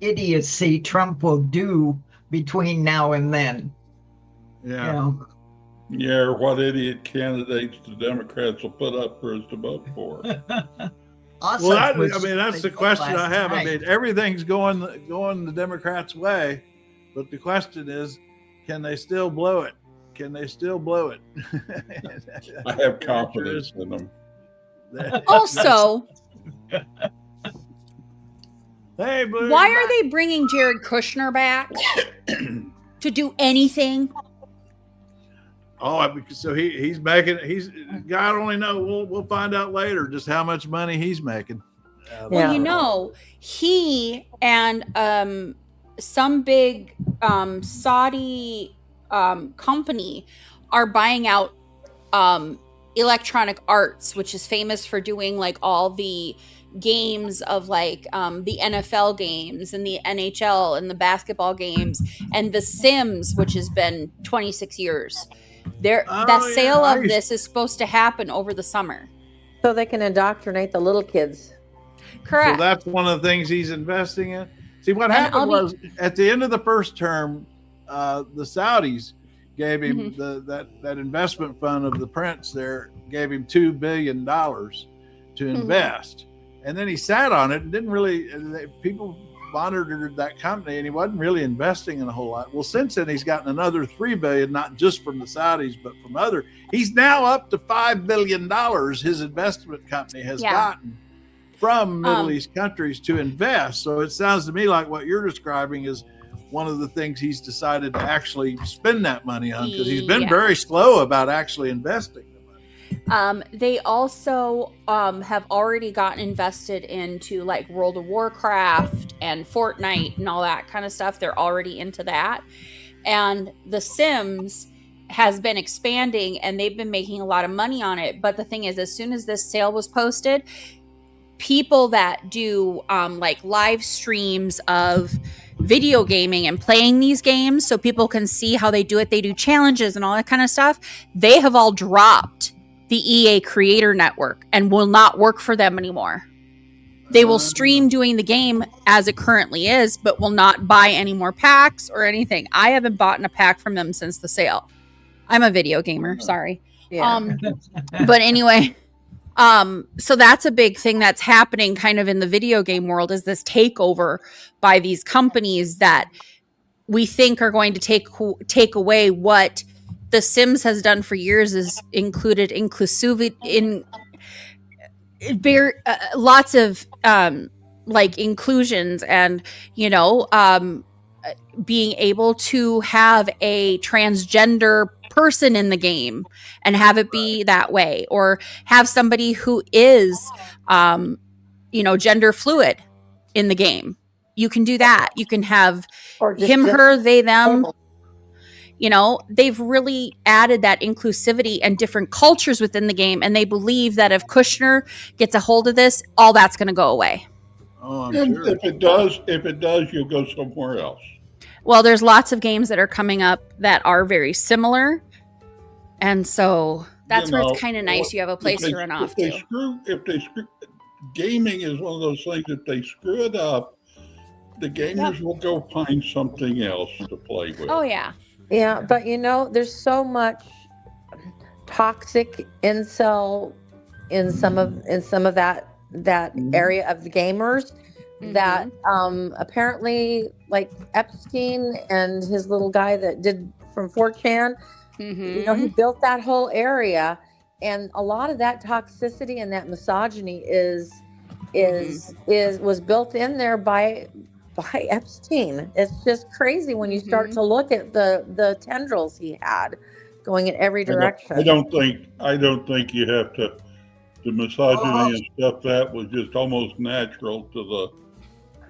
idiocy Trump will do between now and then. Yeah. Yeah, or what idiot candidates the Democrats will put up for us to vote for. Also, well, that's the question I have. Everything's going the Democrats' way, but the question is, can they still blow it? I have confidence in them. Also, hey, Blue, why are they bringing Jared Kushner back to do anything? Oh, so he's making. God only know. We'll find out later just how much money he's making. Well, he and some big Saudi company are buying out Electronic Arts, which is famous for doing like all the games of like the NFL games and the NHL and the basketball games and the Sims, which has been 26 years. That sale of this is supposed to happen over the summer, so they can indoctrinate the little kids. Correct. So that's one of the things he's investing in. See, what happened was at the end of the first term, the Saudis gave him that investment fund of the prince there gave him $2 billion to invest. And then he sat on it and didn't really, people monitored that company and he wasn't really investing in a whole lot. Well, since then he's gotten another $3 billion, not just from the Saudis, but from other. He's now up to $5 billion his investment company has gotten from Middle East countries to invest. So it sounds to me like what you're describing is one of the things he's decided to actually spend that money on, because he's been very slow about actually investing. They also have already gotten invested into like World of Warcraft and Fortnite and all that kind of stuff. They're already into that. And The Sims has been expanding and they've been making a lot of money on it. But the thing is, as soon as this sale was posted, people that do like live streams of video gaming and playing these games so people can see how they do it, they do challenges and all that kind of stuff, they have all dropped the EA Creator Network and will not work for them anymore. They will stream doing the game as it currently is, but will not buy any more packs or anything. I haven't bought a pack from them since the sale. I'm a video gamer, sorry. But anyway, so that's a big thing that's happening kind of in the video game world, is this takeover by these companies that we think are going to take away what The Sims has done for years, is included inclusivity in lots of like inclusions and, you know, being able to have a transgender person in the game and have it be that way, or have somebody who is, you know, gender fluid in the game. You can do that. You can have him, her, they, them. You know, they've really added that inclusivity and different cultures within the game. And they believe that if Kushner gets a hold of this, all that's going to go away. Oh, I'm sure. If it does, you'll go somewhere else. Well, there's lots of games that are coming up that are very similar. And so that's where it's kind of nice. You have a place to run off to. If they screw, gaming is one of those things, if they screw it up, the gamers will go find something else to play with. Oh, yeah. Yeah, but you know, there's so much toxic incel in some of that area of the gamers that apparently, like Epstein and his little guy that did from 4chan, you know, he built that whole area, and a lot of that toxicity and that misogyny was built in there by Epstein. It's just crazy when you start to look at the tendrils he had going in every direction. I don't think you have to. The misogyny and stuff, that was just almost natural to the.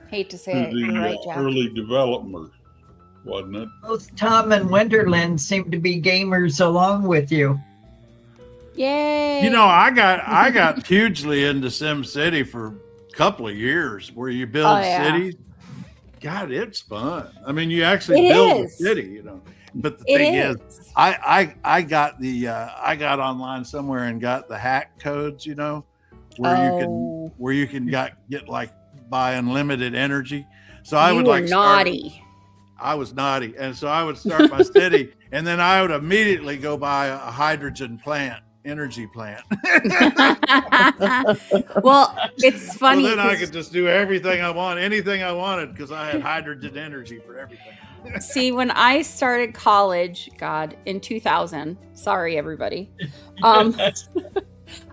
Hate to say it, early developers, wasn't it? Both Tom and Winterland seem to be gamers along with you. Yay! You know, I got hugely into SimCity for a couple of years, where you build cities. God, it's fun. I mean, you actually build a city, you know. But the thing is, I got online somewhere and got the hack codes, you know, where you can get like buy unlimited energy. So I would like naughty. I was naughty, and so I would start my city, and then I would immediately go buy a hydrogen energy plant. Well, it's funny. Well, then I could just do everything I want, anything I wanted, because I had hydrogen energy for everything. See, when I started college, in 2000, sorry, everybody,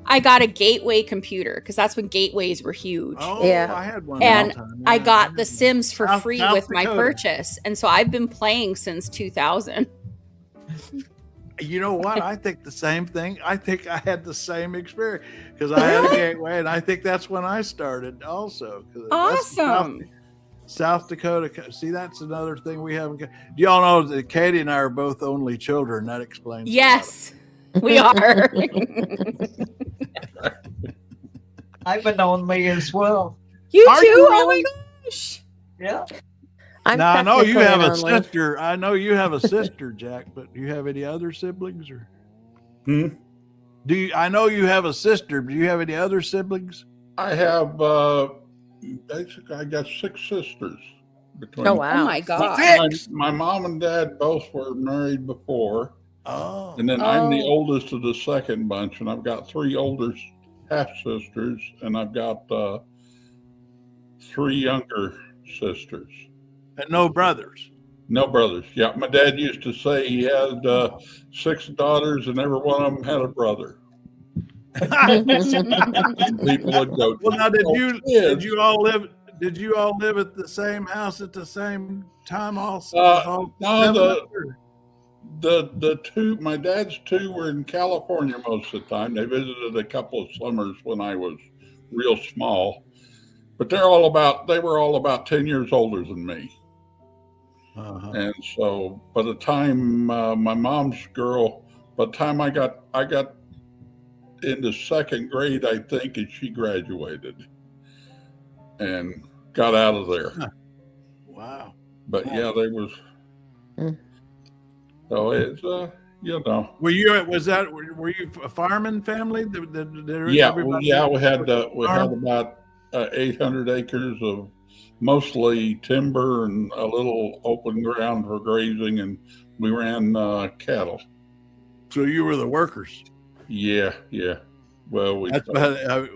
I got a gateway computer, because that's when gateways were huge. Oh, yeah. I had one. And I got The Sims for free with my purchase. And so I've been playing since 2000. You know what? I think the same thing. I think I had the same experience because I had a gateway, and I think that's when I started also. Awesome. South Dakota. See, that's another thing we haven't. Do y'all know that Katie and I are both only children? That explains. Yes, we are. I'm an only as well. You Are too? you Oh my really? gosh. Yeah. Now I know you technically have a an only. sister. I know you have a sister, Jack. But do you have any other siblings or? Do you? I know you have a sister. Do you have any other siblings? I have basically I got 6 sisters. Between Oh wow! Oh my god. my mom and dad both were married before. Oh. And then I'm the oldest of the second bunch, and I've got 3 older half sisters, and I've got 3 younger sisters. And no brothers. No brothers. Yeah, my dad used to say he had 6 daughters, and every one of them had a brother. People would go. Well, now did you all live? Did you all live at the same house at the same time? Also, No, the 2, my dad's 2 were in California most of the time. They visited a couple of summers when I was real small, but they were all about 10 years older than me. And so by the time my mom's girl, by the time I got into 2nd grade, I think, and she graduated and got out of there. Wow. But yeah, they was. So it's you know. Were you a farming family? Yeah, we had about 800 acres of mostly timber and a little open ground for grazing, and we ran cattle. So you were the workers. Yeah. Well, That's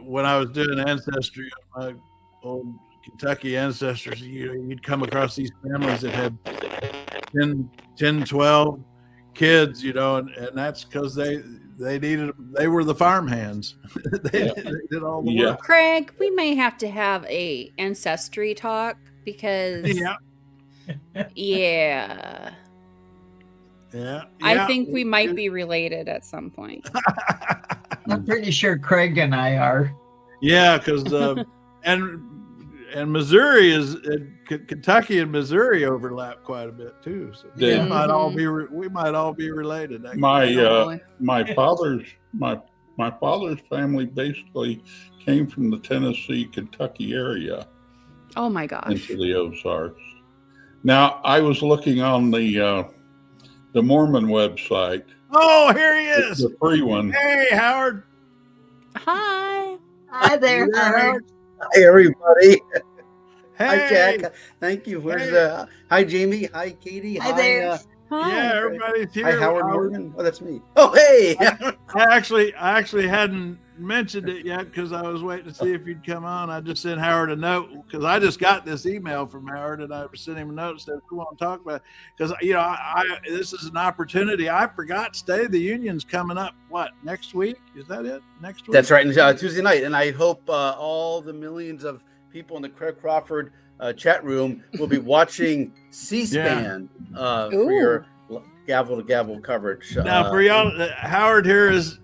when I was doing ancestry, my old Kentucky ancestors, you'd come across these families that had 10, 12 kids, and that's because they were the farm hands. they did all the work. Craig, we may have to have a ancestry talk because yeah. I think we might be related at some point. I'm pretty sure Craig and I are. Yeah, because and Missouri Kentucky and Missouri overlap quite a bit too. So we might all be related. My father's family basically came from the Tennessee, Kentucky area. Oh my gosh! Into the Ozarks. Now I was looking on the Mormon website. Oh, here he is, the free one. Hey, Howard. Hi. Hi there, Howard. Hi, everybody. Hey. Hi, Jack. Thank you. Hi, Jamie. Hi, Katie. Hi there. Hi. Yeah, everybody's here. Hi, Howard Morgan. Oh, that's me. Oh, hey. I actually hadn't mentioned it yet because I was waiting to see if you'd come on. I just sent Howard a note because I just got this email from Howard, and I sent him a note and said, "We want to talk about it." Because this is an opportunity. I forgot State of the Union's coming up. What, next week? Is that it? Next week? That's right. Tuesday night, and I hope all the millions of people in the Craig Crawford chat room will be watching C-SPAN for your gavel to gavel coverage. Now, for y'all, Howard here is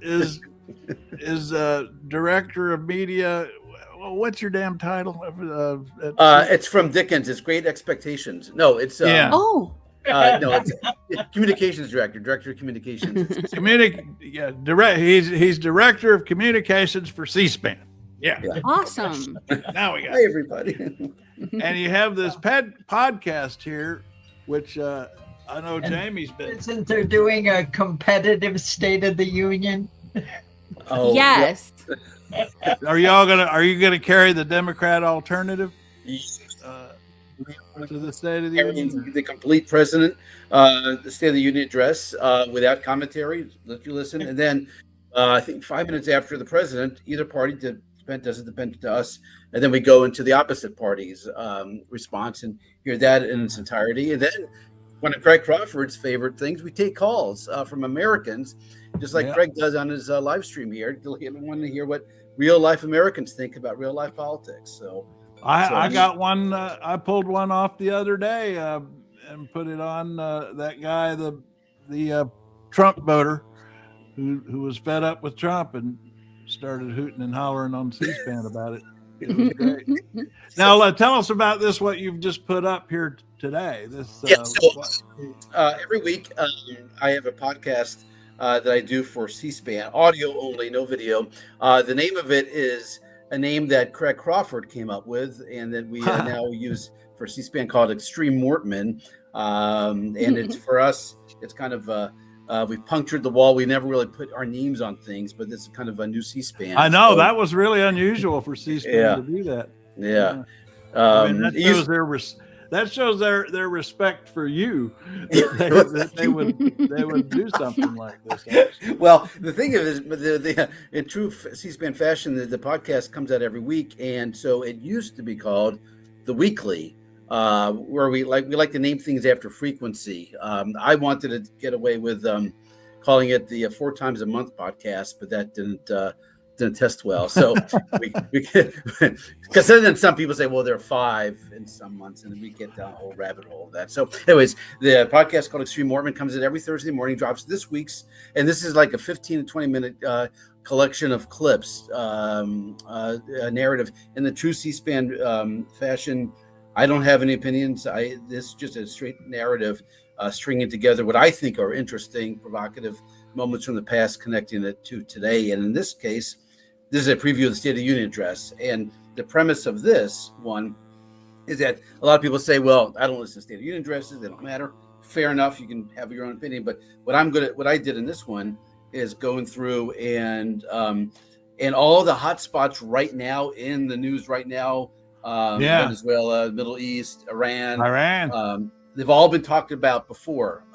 director of media. What's your damn title? It's from Dickens. It's Great Expectations. No, it's oh. No, it's communications director of communications. He's director of communications for C-SPAN. Yeah. Awesome. Now we got Hey, everybody. And you have this podcast here, which I know Jamie's been. Isn't there doing a competitive State of the Union? Oh, yes. Yeah. Are you gonna carry the Democrat alternative to the State of the Union? The complete president, the State of the Union address without commentary. Let you listen, and then I think 5 minutes after the president, either party doesn't depend to us, and then we go into the opposite party's response and hear that in its entirety. And then one of Craig Crawford's favorite things, we take calls from Americans, just like Craig does on his live stream here. He wanted to hear what real life Americans think about real life politics. So I got one. I pulled one off the other day and put it on. That guy, the Trump voter who was fed up with Trump and started hooting and hollering on C-SPAN about it. It was great. Now, tell us about this, what you've just put up here today. Every week I have a podcast that I do for C-SPAN, audio only, no video. The name of it is a name that Craig Crawford came up with and that we now use for C-SPAN, called Extreme Mortman. And it's, for us, it's kind of we've punctured the wall. We never really put our names on things, but this is kind of a new C-SPAN. I know, that was really unusual for C-SPAN to do that. Yeah. I mean, that shows their respect for you, that they would do something like this. Well, the thing is, in true C-SPAN fashion, the podcast comes out every week, and so it used to be called The Weekly, where we like to name things after frequency. I wanted to get away with calling it the 4 times a month podcast, but that didn't test well. So because then some people say, well, there are 5 in some months, and we get down a whole rabbit hole of that. So anyways, the podcast called Extreme Mortman comes in every Thursday morning, drops this week's, and this is like a 15 to 20 minute collection of clips, a narrative in the true C-SPAN fashion. I don't have any opinions. This is just a straight narrative, stringing together what I think are interesting, provocative moments from the past, connecting it to today. And in this case, this is a preview of the State of the Union address. And the premise of this one is that a lot of people say, well, I don't listen to State of the Union addresses. They don't matter. Fair enough. You can have your own opinion. But what I did in this one is going through and all the hot spots right now in the news right now, Venezuela, Middle East, Iran. They've all been talked about before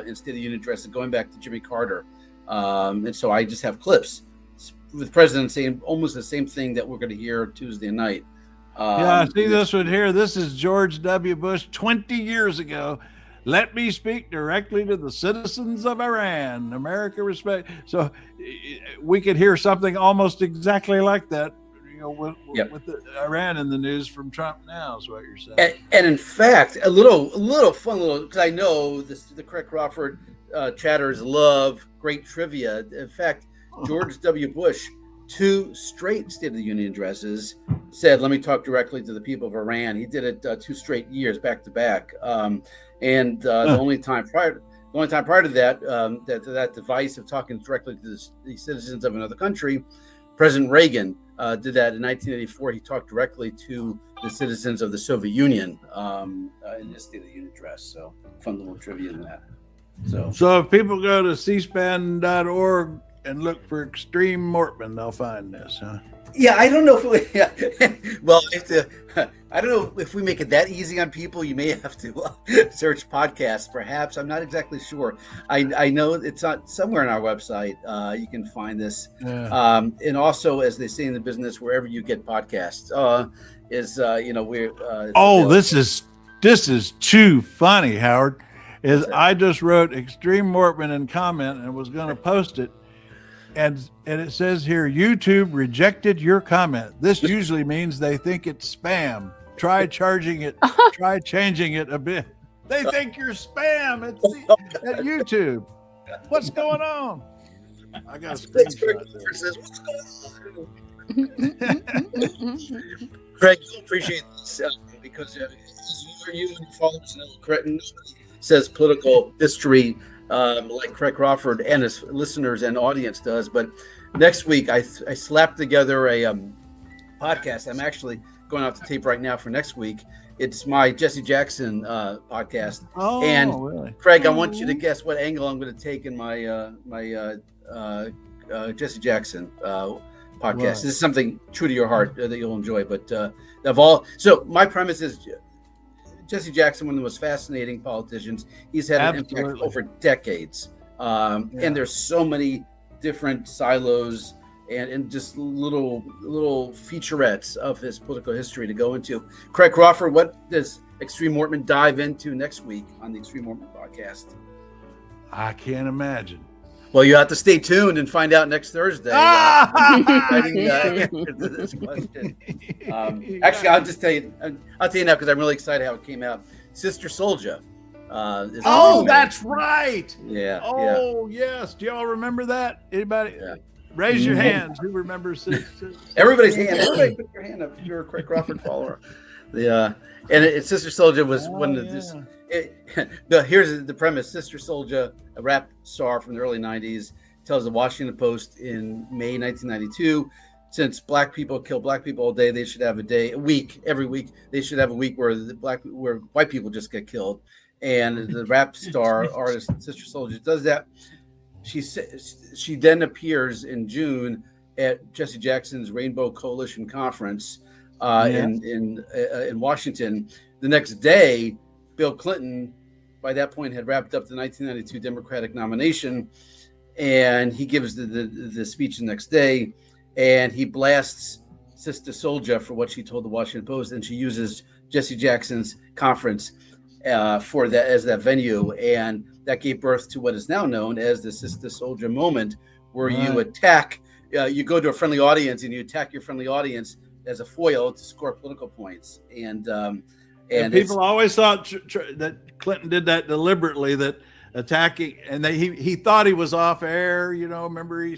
in State of the Union addresses, going back to Jimmy Carter. And so I just have clips with the president saying almost the same thing that we're going to hear Tuesday night. I see this one here. This is George W. Bush 20 years ago. Let me speak directly to the citizens of Iran. America respect. So we could hear something almost exactly like that, with Iran in the news from Trump now, is what you're saying. And in fact, a little fun, because I know the Craig Crawford chatters love great trivia. In fact, George W. Bush, 2 straight State of the Union addresses, said, let me talk directly to the people of Iran. He did it 2 straight years back to back. The only time prior to that, that device of talking directly to the citizens of another country, President Reagan did that in 1984. He talked directly to the citizens of the Soviet Union in his State of the Union address. So fun little trivia in that. So if people go to cspan.org and look for Extreme Mortman, they'll find this, huh? Yeah, I don't know if well, I don't know if we make it that easy on people. You may have to search podcasts, perhaps. I'm not exactly sure. I know it's not somewhere on our website. You can find this, and also, as they say in the business, wherever you get podcasts, we're. This is too funny, Howard. I just wrote Extreme Mortman in comment and was going to post it. And it says here, YouTube rejected your comment. This usually means they think it's spam. Try changing it a bit. They think you're spam at YouTube. What's going on? I got a screenshot there. Craig, you appreciate this because you and your followers know Cretin says political history like Craig Crawford and his listeners and audience does. But next week, I slapped together a podcast. I'm actually going off the tape right now for next week. It's my Jesse Jackson podcast. Oh, and really? Craig, I want you to guess what angle I'm going to take in my Jesse Jackson podcast. Right. This is something true to your heart that you'll enjoy. But so my premise is Jesse Jackson, one of the most fascinating politicians. He's had an impact over decades. And there's so many different silos and just little featurettes of his political history to go into. Craig Crawford, what does Extreme Mortman dive into next week on the Extreme Mortman podcast? I can't imagine. Well, you have to stay tuned and find out next Thursday. This question. Actually, I'll tell you now because I'm really excited how it came out. Sister Souljah That's right. Yeah. Oh, yes. Do y'all remember that? Anybody? Yeah. Raise your hands. Who remembers? Everybody's hand. Everybody put your hand up if you're a Craig Crawford follower. And Sister Souljah was one of this. Here's the premise. Sister Souljah, a rap star from the early 90s, tells the Washington Post in May 1992, since black people kill black people all day, they should have a week, every week. They should have a week where white people just get killed. And the rap star artist Sister Souljah does that. She then appears in June at Jesse Jackson's Rainbow Coalition conference in Washington. The next day, Bill Clinton, by that point, had wrapped up the 1992 Democratic nomination, and he gives the speech the next day, and he blasts Sister Souljah for what she told the Washington Post, and she uses Jesse Jackson's conference for that as that venue, and that gave birth to what is now known as the Sister Souljah moment, where you attack, you go to a friendly audience and you attack your friendly audience as a foil to score political points, and people always thought that Clinton did that deliberately, that attacking, and he thought he was off air. Remember he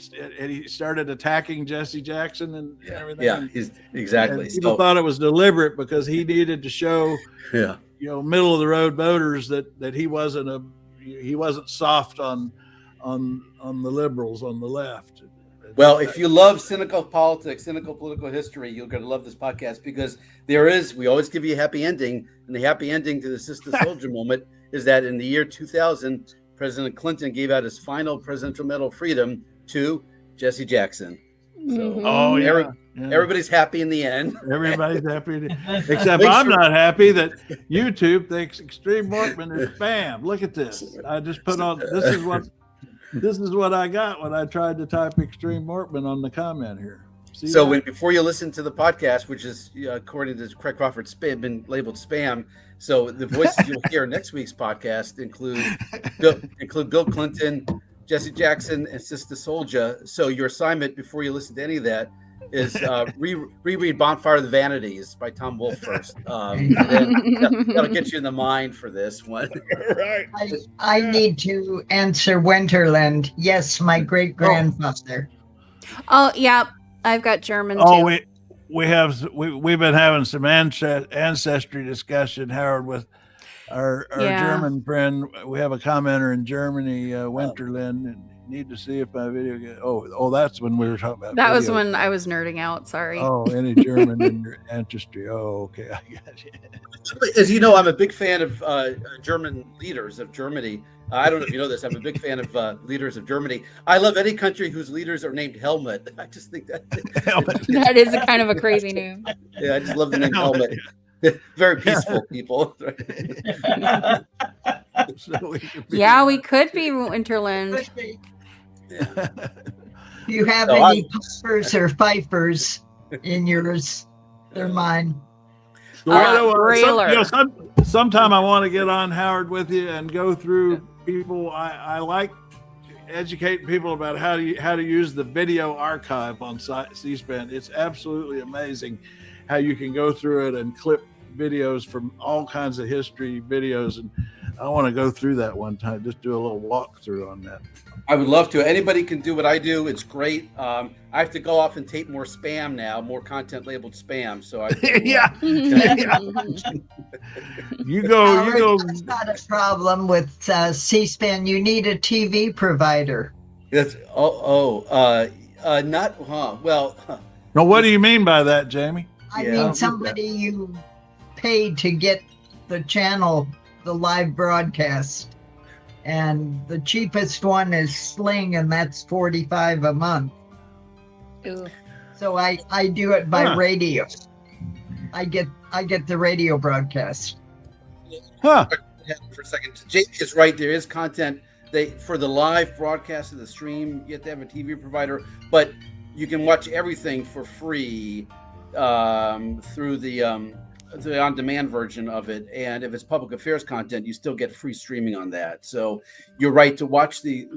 started attacking Jesse Jackson and everything. Yeah, exactly. And people thought it was deliberate because he needed to show, middle of the road voters that he wasn't soft on the liberals on the left. Well, if you love cynical politics, cynical political history, you're going to love this podcast, because we always give you a happy ending, and the happy ending to the Sister Souljah moment is that in the year 2000, President Clinton gave out his final Presidential Medal of Freedom to Jesse Jackson. So everybody's happy in the end. Everybody's happy, except I'm not happy that YouTube thinks Extreme Mortman is spam. Look at this. I just put on, this is what I got when I tried to type Extreme Mortman on the comment here. Before you listen to the podcast, which is according to Craig Crawford been labeled spam, so the voices you'll hear in next week's podcast include Bill Clinton, Jesse Jackson, and Sister Souljah. So your assignment before you listen to any of that is reread Bonfire of the Vanities by Tom Wolfe first. That'll get you in the mind for this one. Right. I need to answer Winterland. Yes, my great grandfather. Oh yeah, I've got German too. Oh, we've been having some ancestry discussion, Howard, with our German friend. We have a commenter in Germany, Winterland, and need to see if my video gets. Oh, that's when we were talking about. That was when I was nerding out. Sorry. Oh, any German in your ancestry? Oh, okay, I got you. As you know, I'm a big fan of German leaders of Germany. I don't know if you know this. I'm a big fan of leaders of Germany. I love any country whose leaders are named Helmut. I just think that is a kind of a crazy name. Yeah, I just love the name Helmut. Very peaceful people. Yeah, we could be Winterland. If you have any puffers or fifers in yours, they're mine. Sometime I want to get on, Howard, with you and go through people. I like educating people about how to use the video archive on C-SPAN. It's absolutely amazing how you can go through it and clip videos from all kinds of history videos, and I want to go through that one time, just do a little walkthrough on that. I would love to. Anybody can do what I do. It's great. I have to go off and tape more spam now, more content labeled spam. So I you go. That's not a problem with C-SPAN. You need a TV provider. That's well. Now, what do you mean by that, Jamie? I mean somebody you pay to get the channel, the live broadcast, and the cheapest one is Sling, and that's $45 a month. Ooh. So I do it by radio. I get the radio broadcast. For a second, Jamie is right. There is content. For the live broadcast of the stream, you have to have a TV provider, but you can watch everything for free through the on-demand version of it, and if it's public affairs content, you still get free streaming on that. So you're right to watch the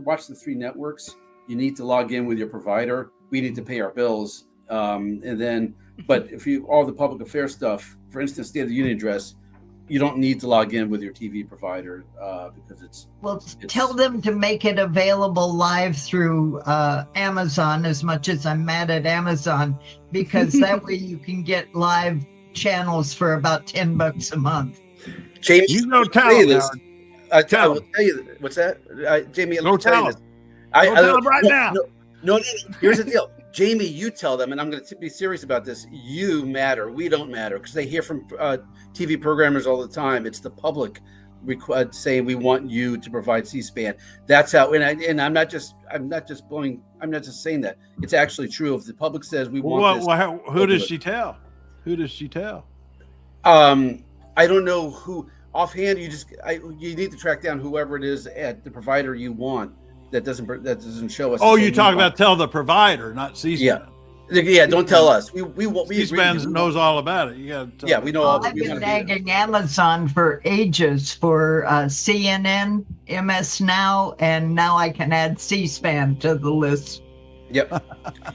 three networks. You need to log in with your provider. We need to pay our bills, and then. But if all the public affairs stuff, for instance, State of the Union address, you don't need to log in with your TV provider because it's tell them to make it available live through Amazon, as much as I'm mad at Amazon, because that way you can get live channels for about $10 a month. Jamie, you know, tell this. I will tell you what's that, Jamie. Go tell this. them. Tell them right now. No, here's the deal. Jamie, you tell them, and I'm going to be serious about this. You matter. We don't matter, because they hear from TV programmers all the time. It's the public saying we want you to provide C-SPAN. That's how. And I'm not just saying that. It's actually true. If the public says we want this, who does she tell? Who does she tell? I don't know who offhand. You need to track down whoever it is at the provider you want. That doesn't show us. Oh, you talk about tell the provider, not C-SPAN. Yeah. Don't tell us. We C-SPAN knows all about it. You got to tell. We know all. I've been nagging Amazon for ages for CNN, MS Now, and now I can add C-SPAN to the list. Yep.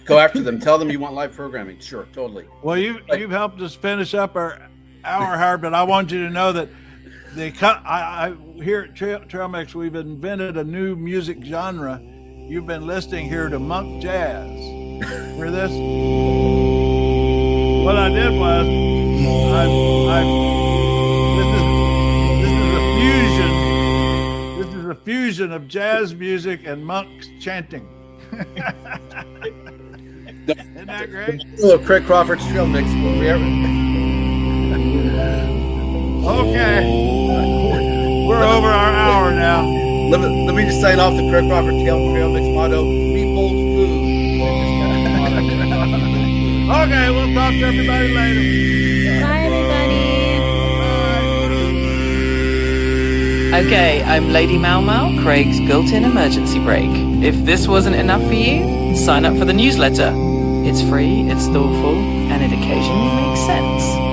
Go after them. Tell them you want live programming. Sure, totally. Well, you've helped us finish up our hour, Howard, but I want you to know that I here at Trail Mix, we've invented a new music genre. You've been listening here to monk jazz. Hear this? What I did was, this is a fusion of jazz music and monks chanting. Isn't that great? Little Craig Crawford's Trail Mix. Okay. We're over our hour now. Let me just sign off the Craig Crawford Trail Mix motto: be bold food. Okay, we'll talk to everybody later. Bye, everybody. Okay, I'm Lady Mau Mau, Craig's built-in emergency brake. If this wasn't enough for you, sign up for the newsletter. It's free, it's thoughtful, and it occasionally makes sense.